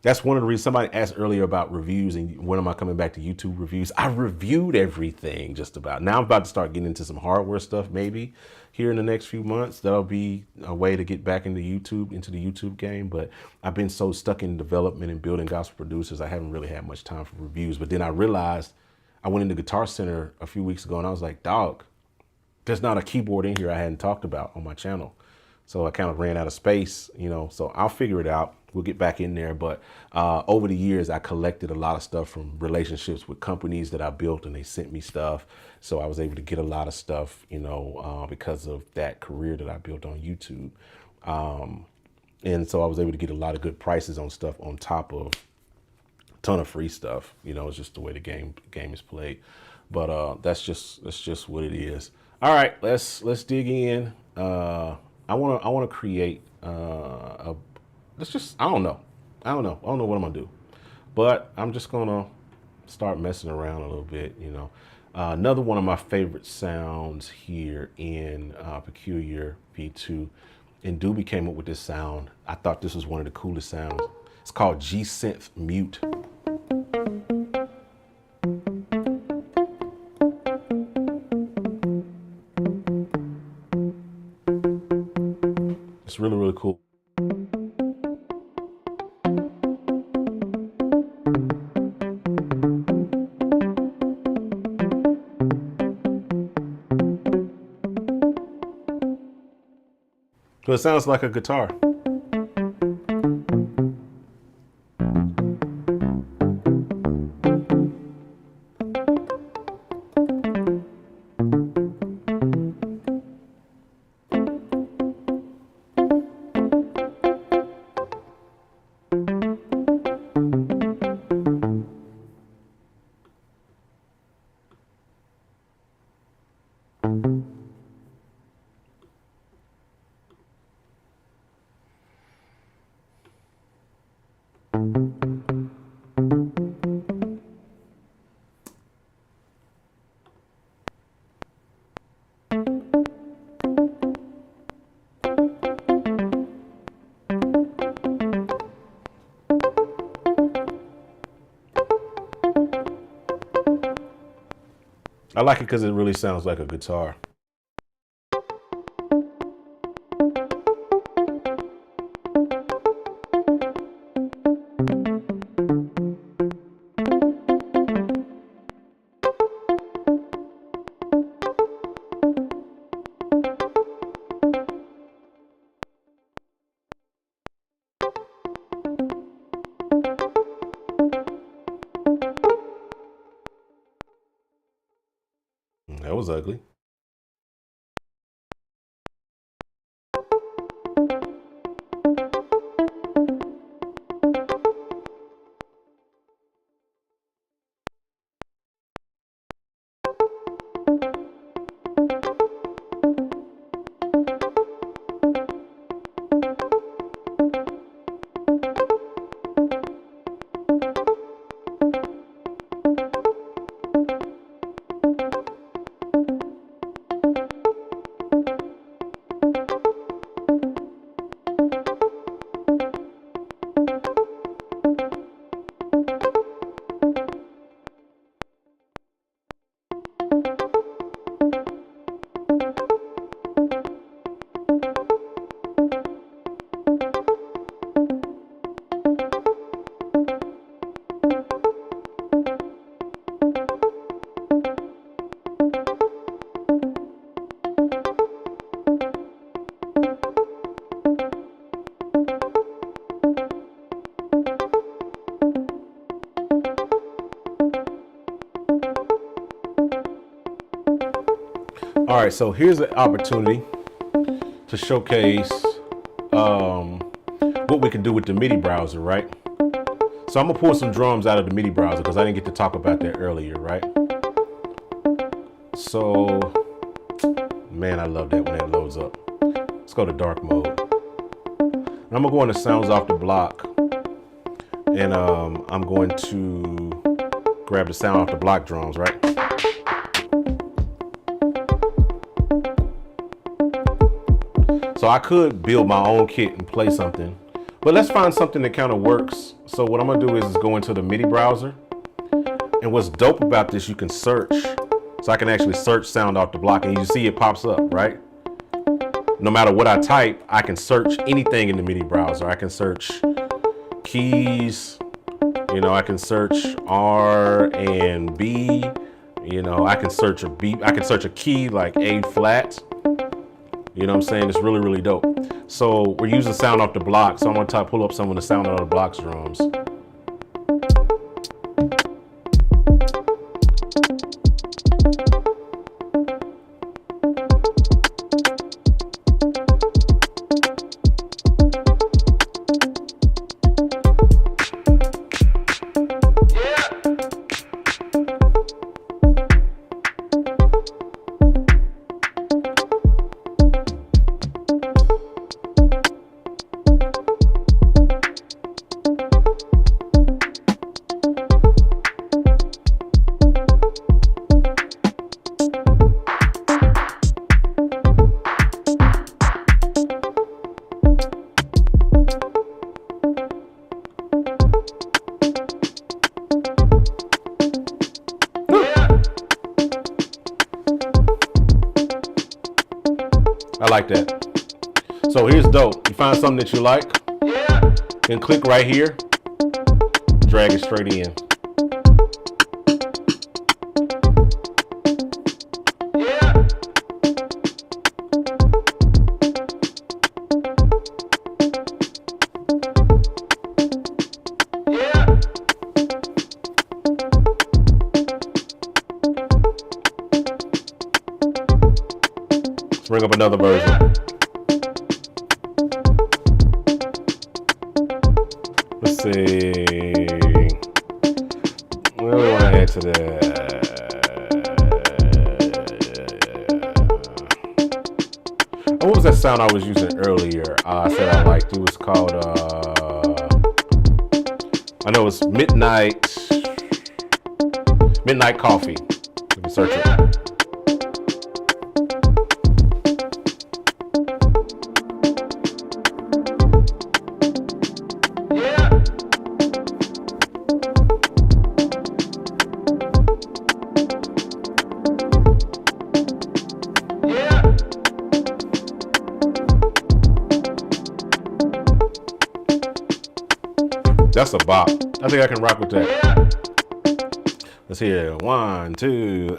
That's one of the reasons somebody asked earlier about reviews and when am I coming back to YouTube reviews. I reviewed everything just about. Now I'm about to start getting into some hardware stuff maybe here in the next few months. That'll be a way to get back into the YouTube game. But I've been so stuck in development and building gospel producers, I haven't really had much time for reviews. But then I realized, I went into Guitar Center a few weeks ago and I was like, dog, there's not a keyboard in here I hadn't talked about on my channel. So I kind of ran out of space, so I'll figure it out. We'll get back in there. But over the years, I collected a lot of stuff from relationships with companies that I built, and they sent me stuff. So I was able to get a lot of stuff, because of that career that I built on YouTube. And so I was able to get a lot of good prices on stuff on top of a ton of free stuff. It's just the way the game is played. But that's just what it is. All right, let's dig in. I want to create I don't know what I'm gonna do, but I'm just gonna start messing around a little bit. Another one of my favorite sounds here in Peculiar V2, and Doobie came up with this sound. I thought this was one of the coolest sounds. It's called G-Synth Mute. It's really, really cool. So it sounds like a guitar. I like it because it really sounds like a guitar. That was ugly. All right, so here's an opportunity to showcase what we can do with the MIDI browser, right? So I'm gonna pull some drums out of the MIDI browser because I didn't get to talk about that earlier, right? So, man, I love that when it loads up. Let's go to dark mode. And I'm gonna go into sounds off the block, and I'm going to grab the sound off the block drums, right? So I could build my own kit and play something, but let's find something that kind of works. So what I'm gonna do is go into the MIDI browser, and what's dope about this, you can search. So I can actually search sound off the block, and you see it pops up, right? No matter what I type, I can search anything in the MIDI browser. I can search keys, you know, I can search R and B, you know, I can search a beat, I can search a key like A flat. You know what I'm saying? It's really, really dope. So we're using sound off the block. So I'm gonna pull up some of the sound out of the block's drums. I like that. So here's dope. You find something that you like, then click right here, drag it straight in. Let's bring up another version. Let's see. What do we want to add to that? Oh, what was that sound I was using earlier? I said I liked. It was called, I know it's Midnight Coffee. You can search it. That's a bop. I think I can rock with that. Let's hear 1, 2,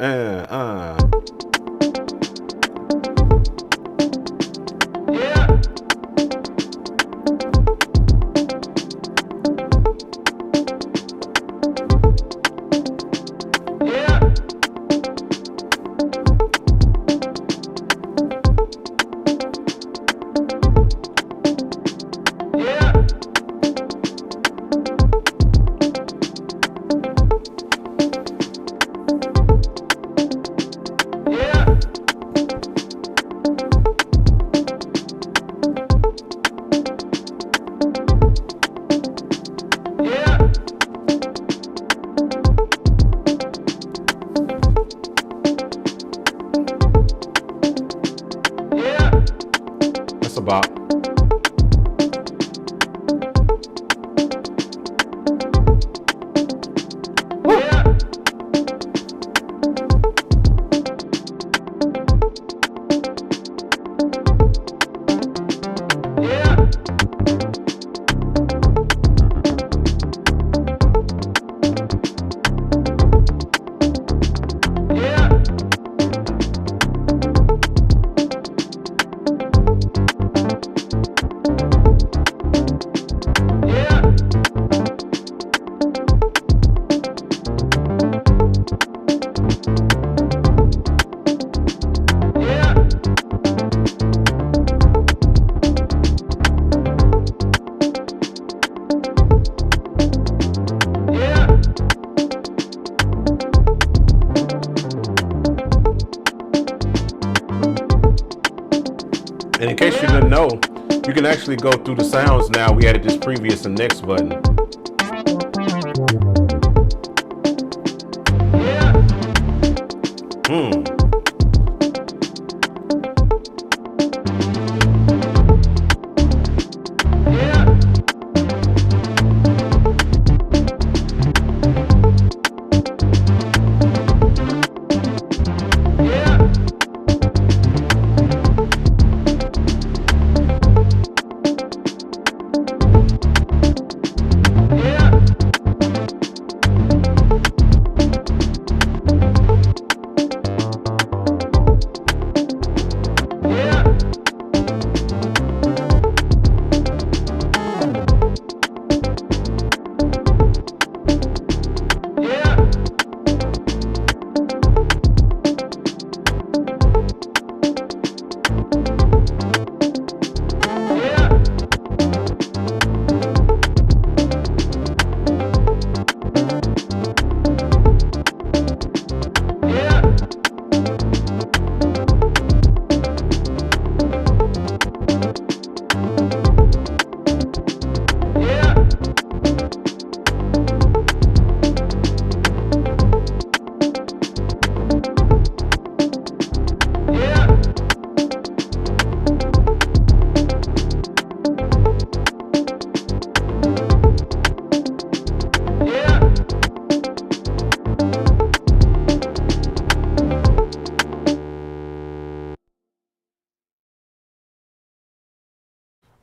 That's a bop. And in case you didn't know, you can actually go through the sounds now. We added this previous and next button.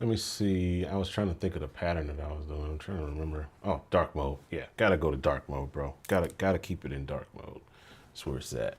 Let me see. I was trying to think of the pattern that I was doing. I'm trying to remember. Oh, dark mode. Yeah, gotta go to dark mode, bro. Gotta keep it in dark mode. That's where it's at.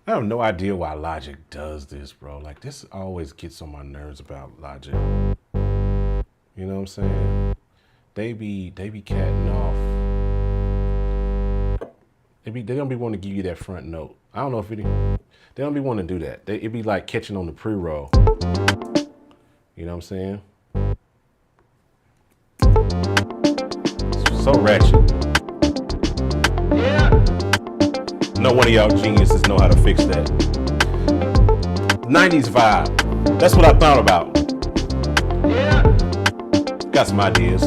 I have no idea why Logic does this, bro. Like, this always gets on my nerves about Logic. You know what I'm saying? They be catting off. They don't be wanting to give you that front note. I don't know if they don't be wanting to do that. It be like catching on the pre-roll. You know what I'm saying? So ratchet. No one of y'all geniuses know how to fix that. 90s vibe. That's what I thought about. Got some ideas.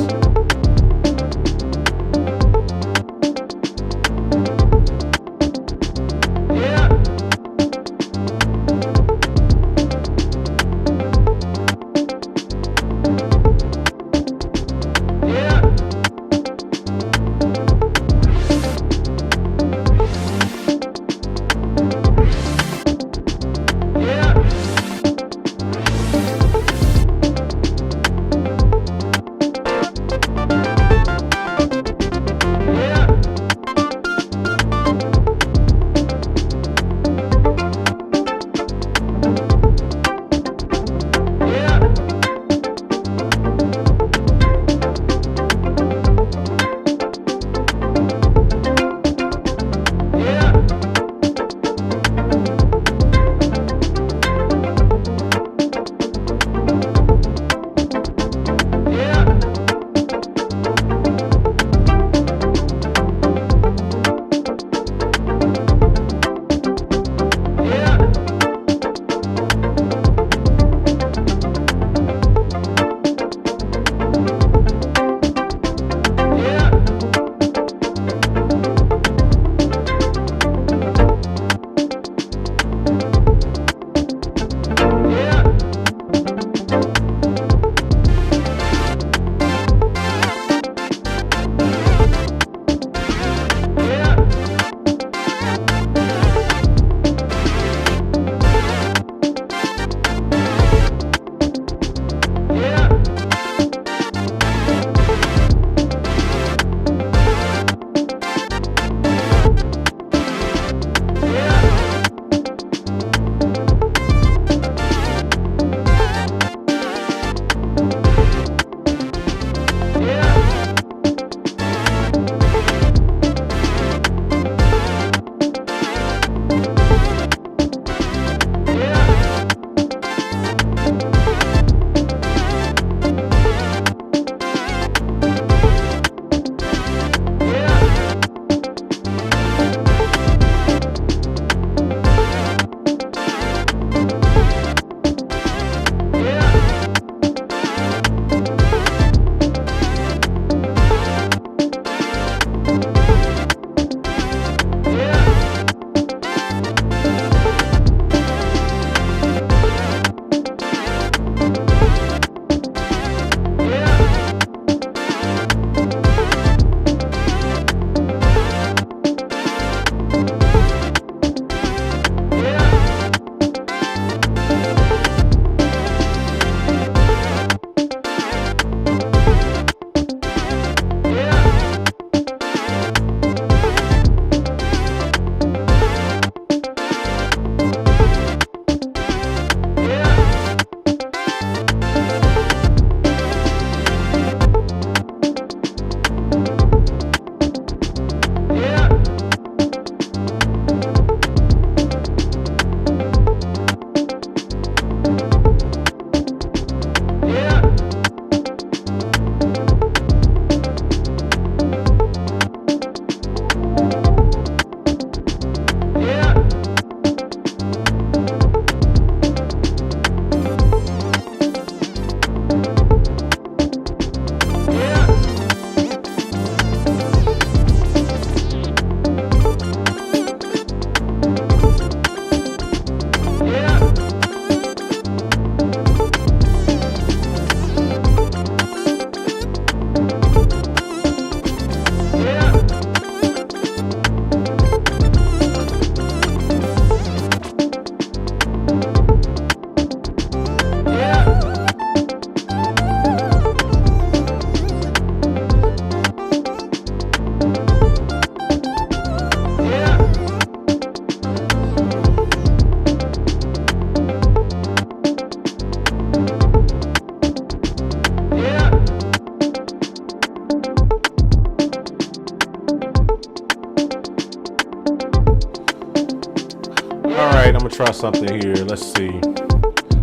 All right, I'm gonna try something here. Let's see.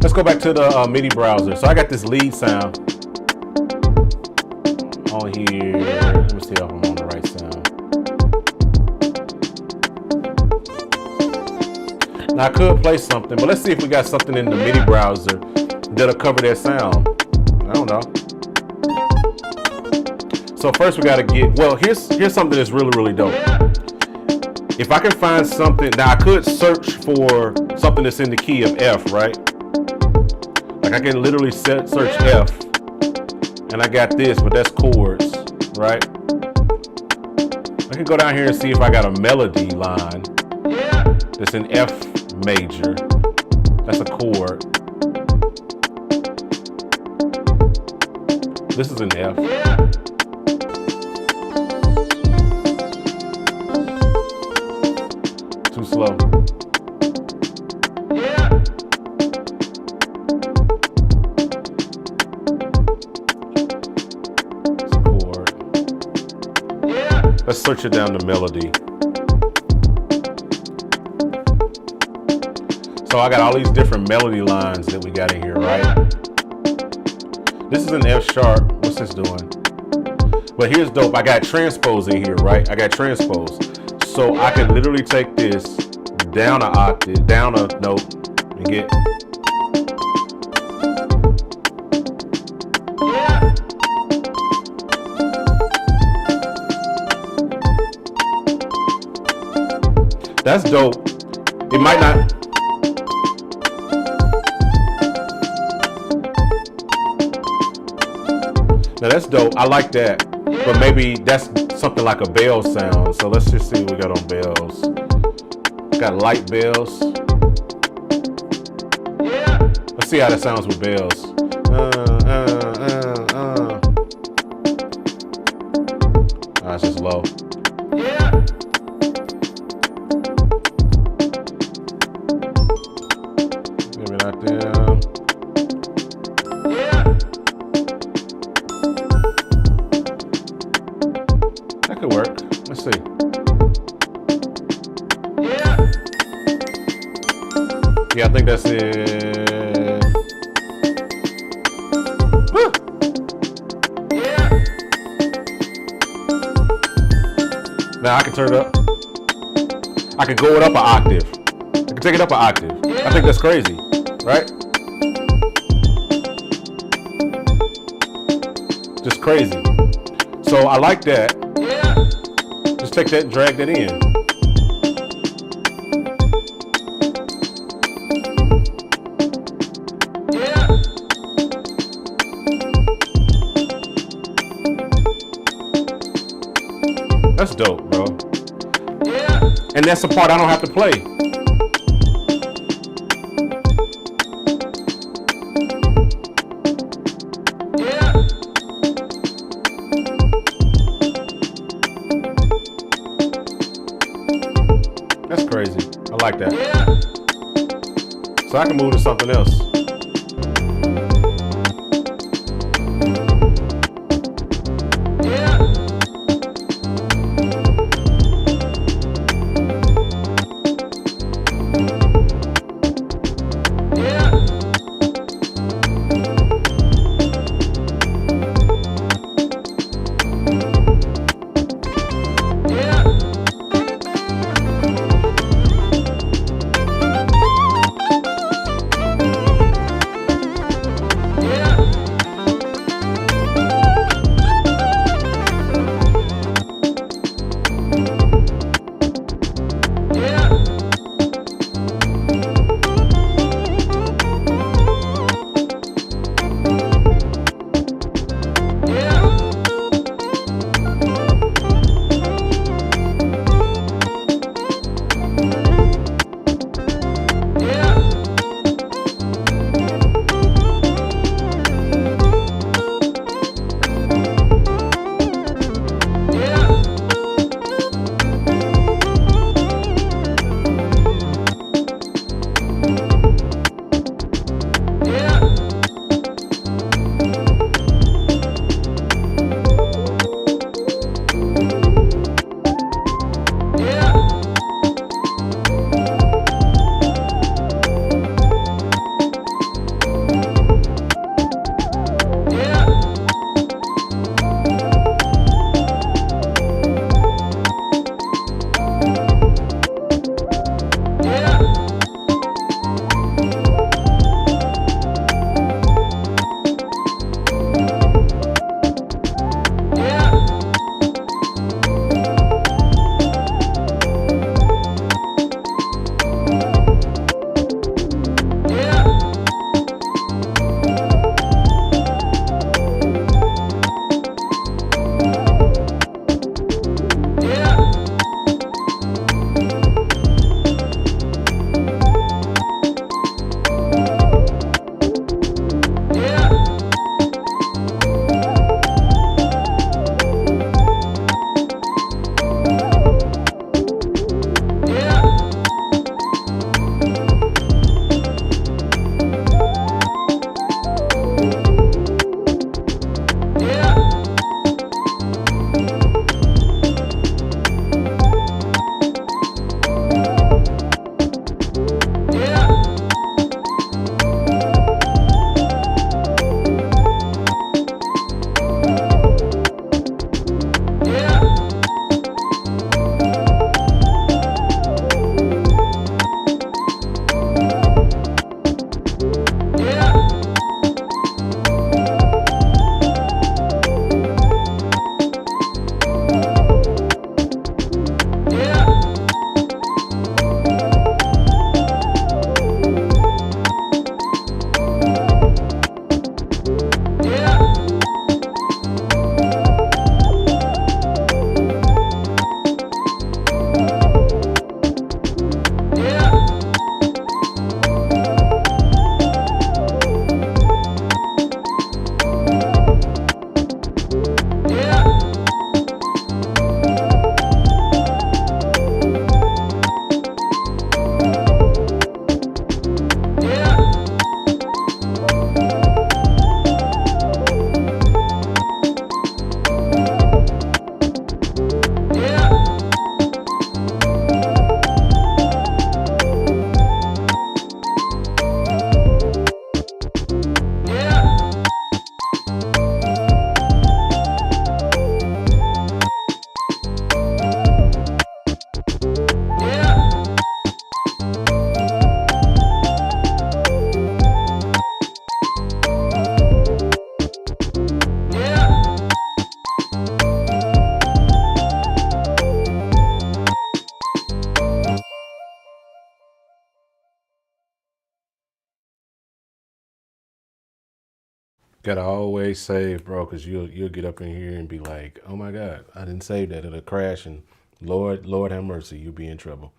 Let's go back to the MIDI browser. So I got this lead sound on here. Let me see if I'm on the right sound. Now I could play something, but let's see if we got something in the MIDI browser that'll cover that sound. I don't know. So first we gotta get, well, here's something that's really, really dope. If I can find something, now I could search for something that's in the key of F, right? Like I can literally search F, and I got this, but that's chords, right? I can go down here and see if I got a melody line that's in F major. That's a chord. This is an F. Too slow. It's a chord. Let's search it down to melody. So I got all these different melody lines that we got in here, right? This is an F sharp. What's this doing? But here's dope. I got transpose in here, right? I got transpose. So I can literally take this down an octave, down a note, and get. That's dope. It might not. Now that's dope. I like that. But maybe that's something like a bell sound. So let's just see what we got on bells. Got light bells. Let's see how that sounds with bells. It's just low. Maybe not there. That could work. Let's see. Yeah, I think that's it. Woo! Now I can turn it up. I can go it up an octave. I can take it up an octave. I think that's crazy, right? Just crazy. So I like that. Just take that and drag that in. That's dope, bro. And that's the part I don't have to play. That's crazy. I like that. So I can move to something else. Gotta always save, bro, because you'll get up in here and be like, oh my God, I didn't save that. It'll crash, and Lord have mercy, you'll be in trouble.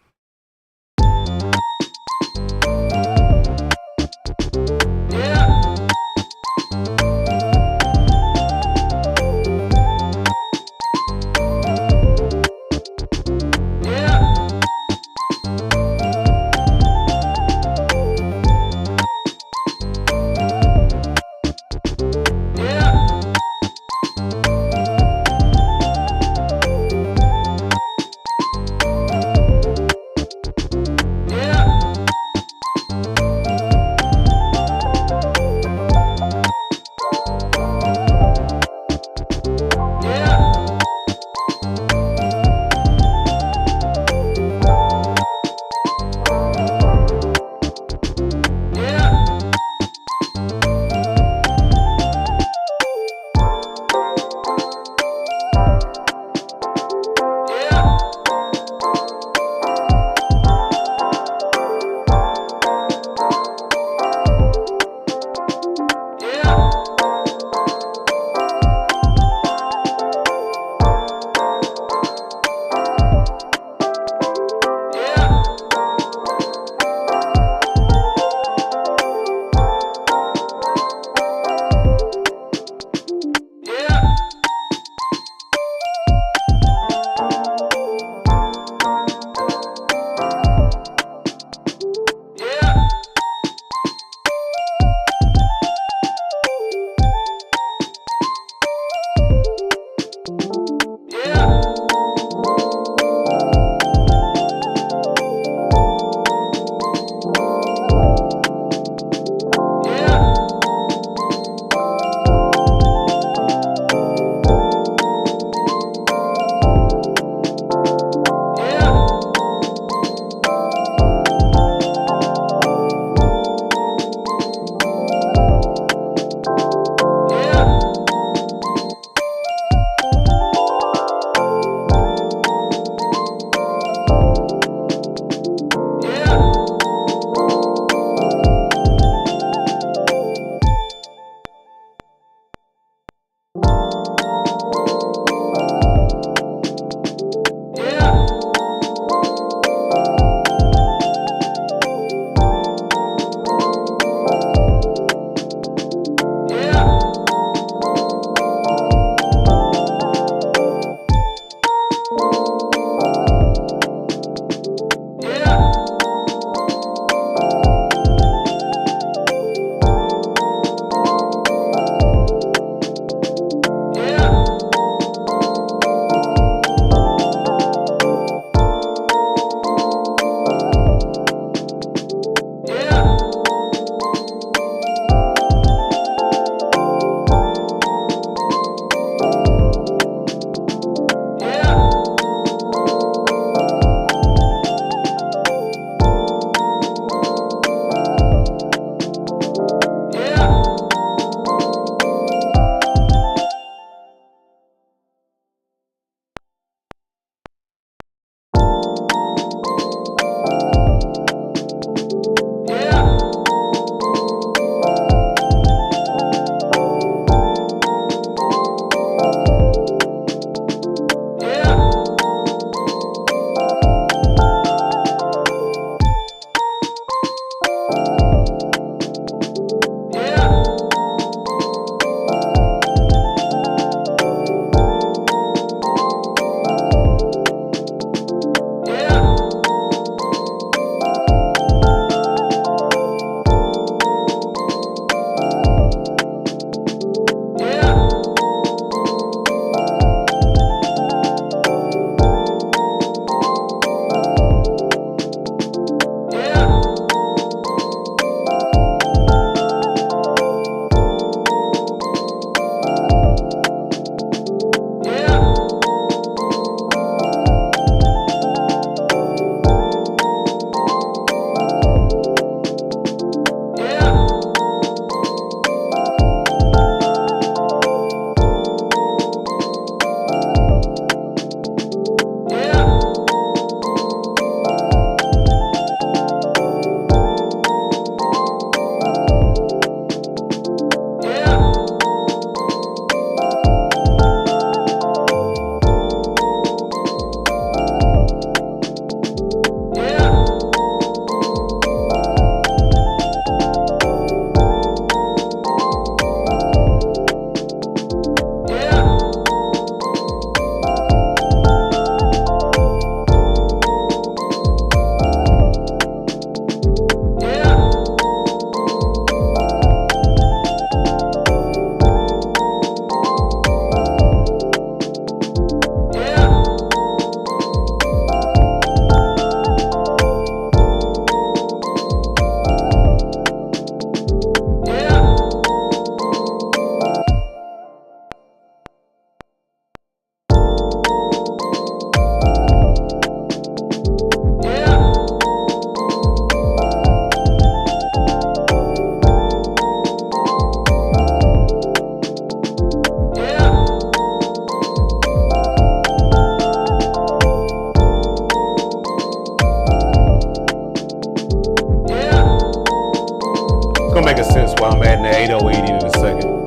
808 in a second.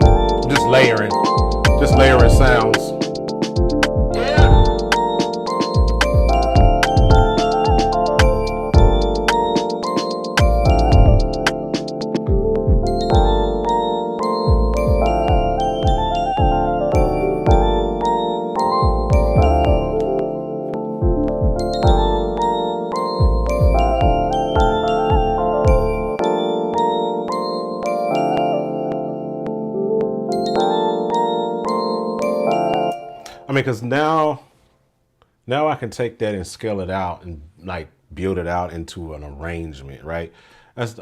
Just layering sounds. I mean, because now I can take that and scale it out and like build it out into an arrangement, right? That's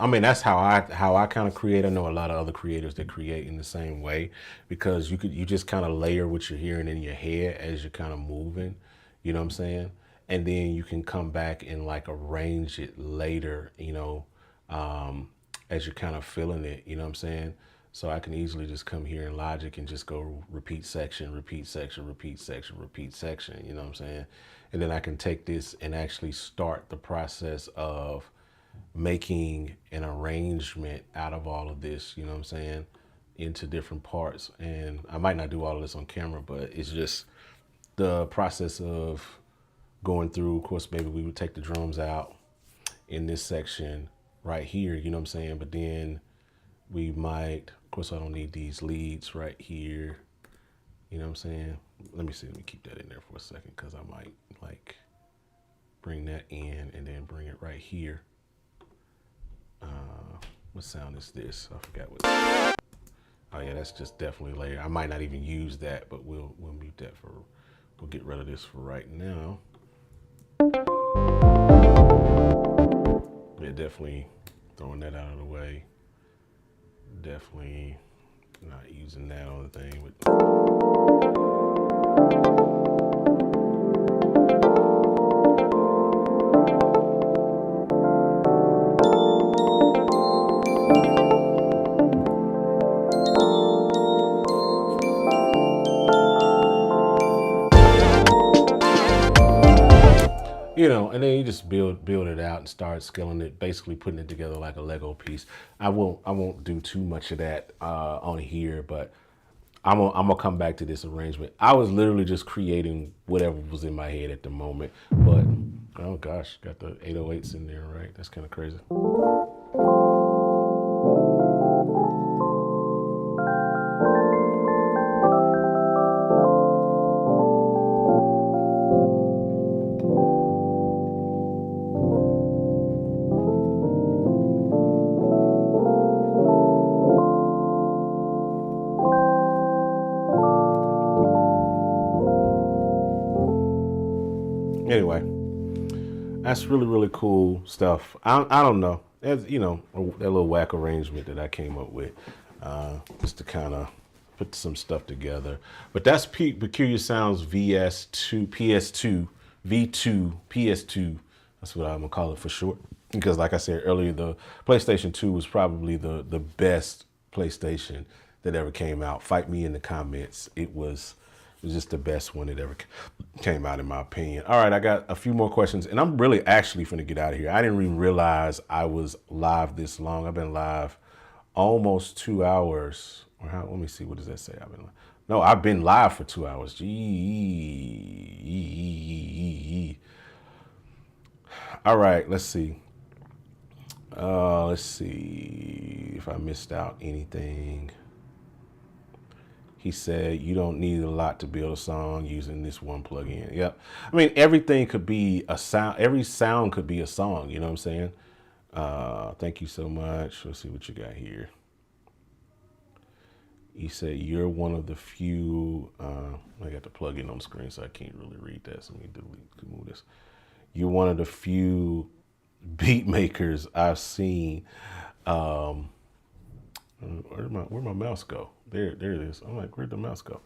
how I kind of create. I know a lot of other creators that create in the same way, because you just kind of layer what you're hearing in your head as you're kind of moving, you know what I'm saying? And then you can come back and like arrange it later, as you're kind of feeling it, you know what I'm saying? So I can easily just come here in Logic and just go repeat section, repeat section, repeat section, repeat section, you know what I'm saying? And then I can take this and actually start the process of making an arrangement out of all of this, you know what I'm saying, into different parts. And I might not do all of this on camera, but it's just the process of going through. Of course, maybe we would take the drums out in this section right here, you know what I'm saying? But then we might, of course, I don't need these leads right here. You know what I'm saying? Let me keep that in there for a second, because I might like bring that in and then bring it right here. What sound is this? I forgot what. Oh yeah, that's just definitely layer. I might not even use that, but we'll mute that we'll get rid of this for right now. Yeah, definitely throwing that out of the way. Definitely not using that on the thing. And then you just build it out and start scaling it, basically putting it together like a Lego piece. I won't do too much of that on here, but I'm gonna come back to this arrangement. I was literally just creating whatever was in my head at the moment, but oh gosh, got the 808s in there, right? That's kind of crazy. Anyway, that's really cool stuff. I don't know, as that little whack arrangement that I came up with, just to kind of put some stuff together. But that's Peculiar Sounds VS2 PS2 V2 PS2. That's what I'm gonna call it for short, because like I said earlier, the PlayStation 2 was probably the best PlayStation that ever came out. Fight me in the comments. It was just the best one that ever came out, in my opinion. All right, I got a few more questions, and I'm really actually finna get out of here. I didn't even realize I was live this long. I've been live almost 2 hours. Or how? Let me see. What does that say? I've been live for 2 hours. Gee. All right, let's see. Let's see if I missed out anything. He said, you don't need a lot to build a song using this one plugin. Yep. I mean, everything could be a sound. Every sound could be a song. You know what I'm saying? Thank you so much. Let's see what you got here. He said, you're one of the few, I got the plugin on the screen, so I can't really read that. So let me move this. You're one of the few beat makers I've seen. Where'd my mouse go? There it is. I'm like, where'd the mouse go?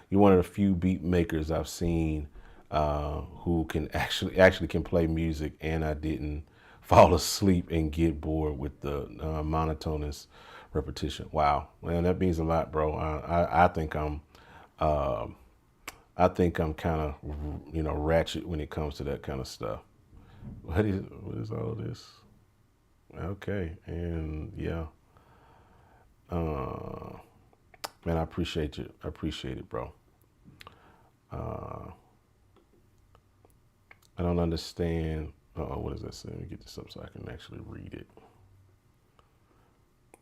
You're one of the few beat makers I've seen who can actually can play music, and I didn't fall asleep and get bored with the monotonous repetition. Wow, man, that means a lot, bro. I think I'm kind of ratchet when it comes to that kind of stuff. What is all of this? Okay, and yeah. Man, I appreciate you. I appreciate it, bro. I don't understand. What does that say? Let me get this up so I can actually read it.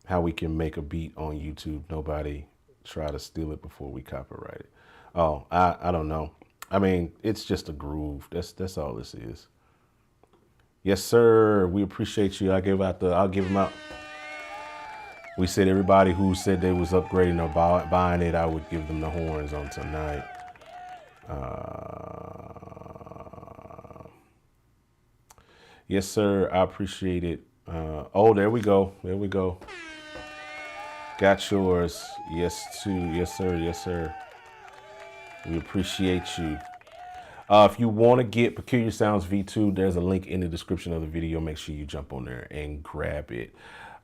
How we can make a beat on YouTube. Nobody try to steal it before we copyright it. Oh, I don't know. I mean, it's just a groove. That's all this is. Yes, sir. We appreciate you. I'll give them out. We said everybody who said they was upgrading or buying it, I would give them the horns on tonight. Yes, sir. I appreciate it. Oh, there we go. There we go. Got yours. Yes, too. Yes, sir. Yes, sir. We appreciate you. If you want to get Peculiar Sounds V2, there's a link in the description of the video. Make sure you jump on there and grab it.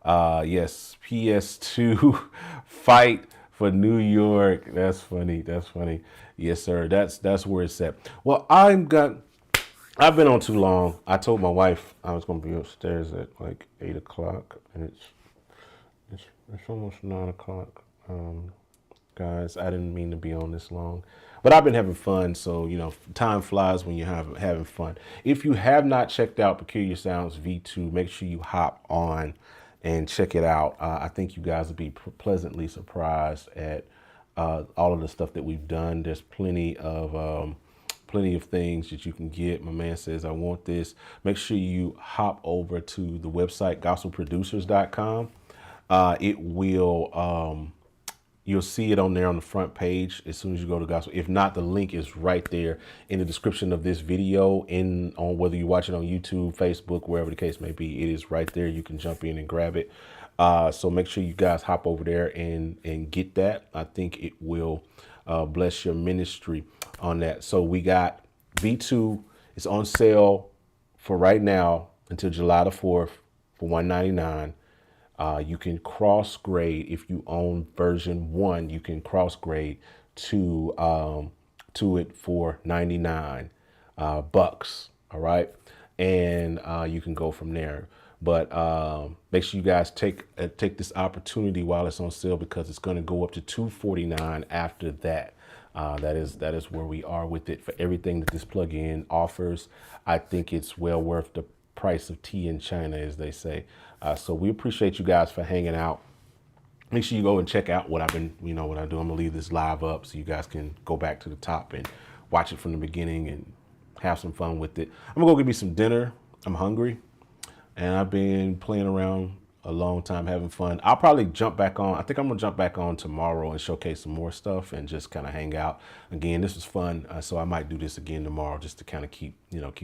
Yes, PS2 fight for New York. That's funny. That's funny. Yes, sir. That's where it's at. Well, I've been on too long. I told my wife I was going to be upstairs at like 8 o'clock, and it's almost 9 o'clock. Guys, I didn't mean to be on this long, but I've been having fun. So, you know, time flies when you're having fun. If you have not checked out Peculiar Sounds V2, make sure you hop on and check it out. I think you guys will be pleasantly surprised at all of the stuff that we've done. There's plenty of things that you can get. My man says, I want this. Make sure you hop over to the website, gospelproducers.com. It will, you'll see it on there on the front page as soon as you go to Gospel. If not, the link is right there in the description of this video, on whether you watch it on YouTube, Facebook, wherever the case may be. It is right there. You can jump in and grab it. So make sure you guys hop over there and get that. I think it will bless your ministry on that. So we got V2. It's on sale for right now until July the 4th for $199. You can cross grade if you own version 1. You can cross grade to it for 99 bucks. All right, and you can go from there. But make sure you guys take this opportunity while it's on sale, because it's going to go up to $249 after that. That is where we are with it for everything that this plugin offers. I think it's well worth the price of tea in China, as they say. So we appreciate you guys for hanging out. Make sure you go and check out what I do. I'm gonna leave this live up so you guys can go back to the top and watch it from the beginning and have some fun with it. I'm gonna go get me some dinner. I'm hungry, and I've been playing around a long time, having fun. I'll probably jump back on. I think I'm gonna jump back on tomorrow and showcase some more stuff and just kind of hang out again. This was fun, so I might do this again tomorrow just to kind of keep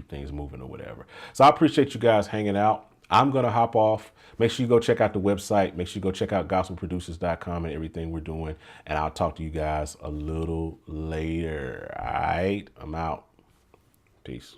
things moving or whatever. So I appreciate you guys hanging out. I'm gonna hop off. Make sure you go check out the website. Make sure you go check out gospelproducers.com and everything we're doing. And I'll talk to you guys a little later. All right, I'm out. Peace.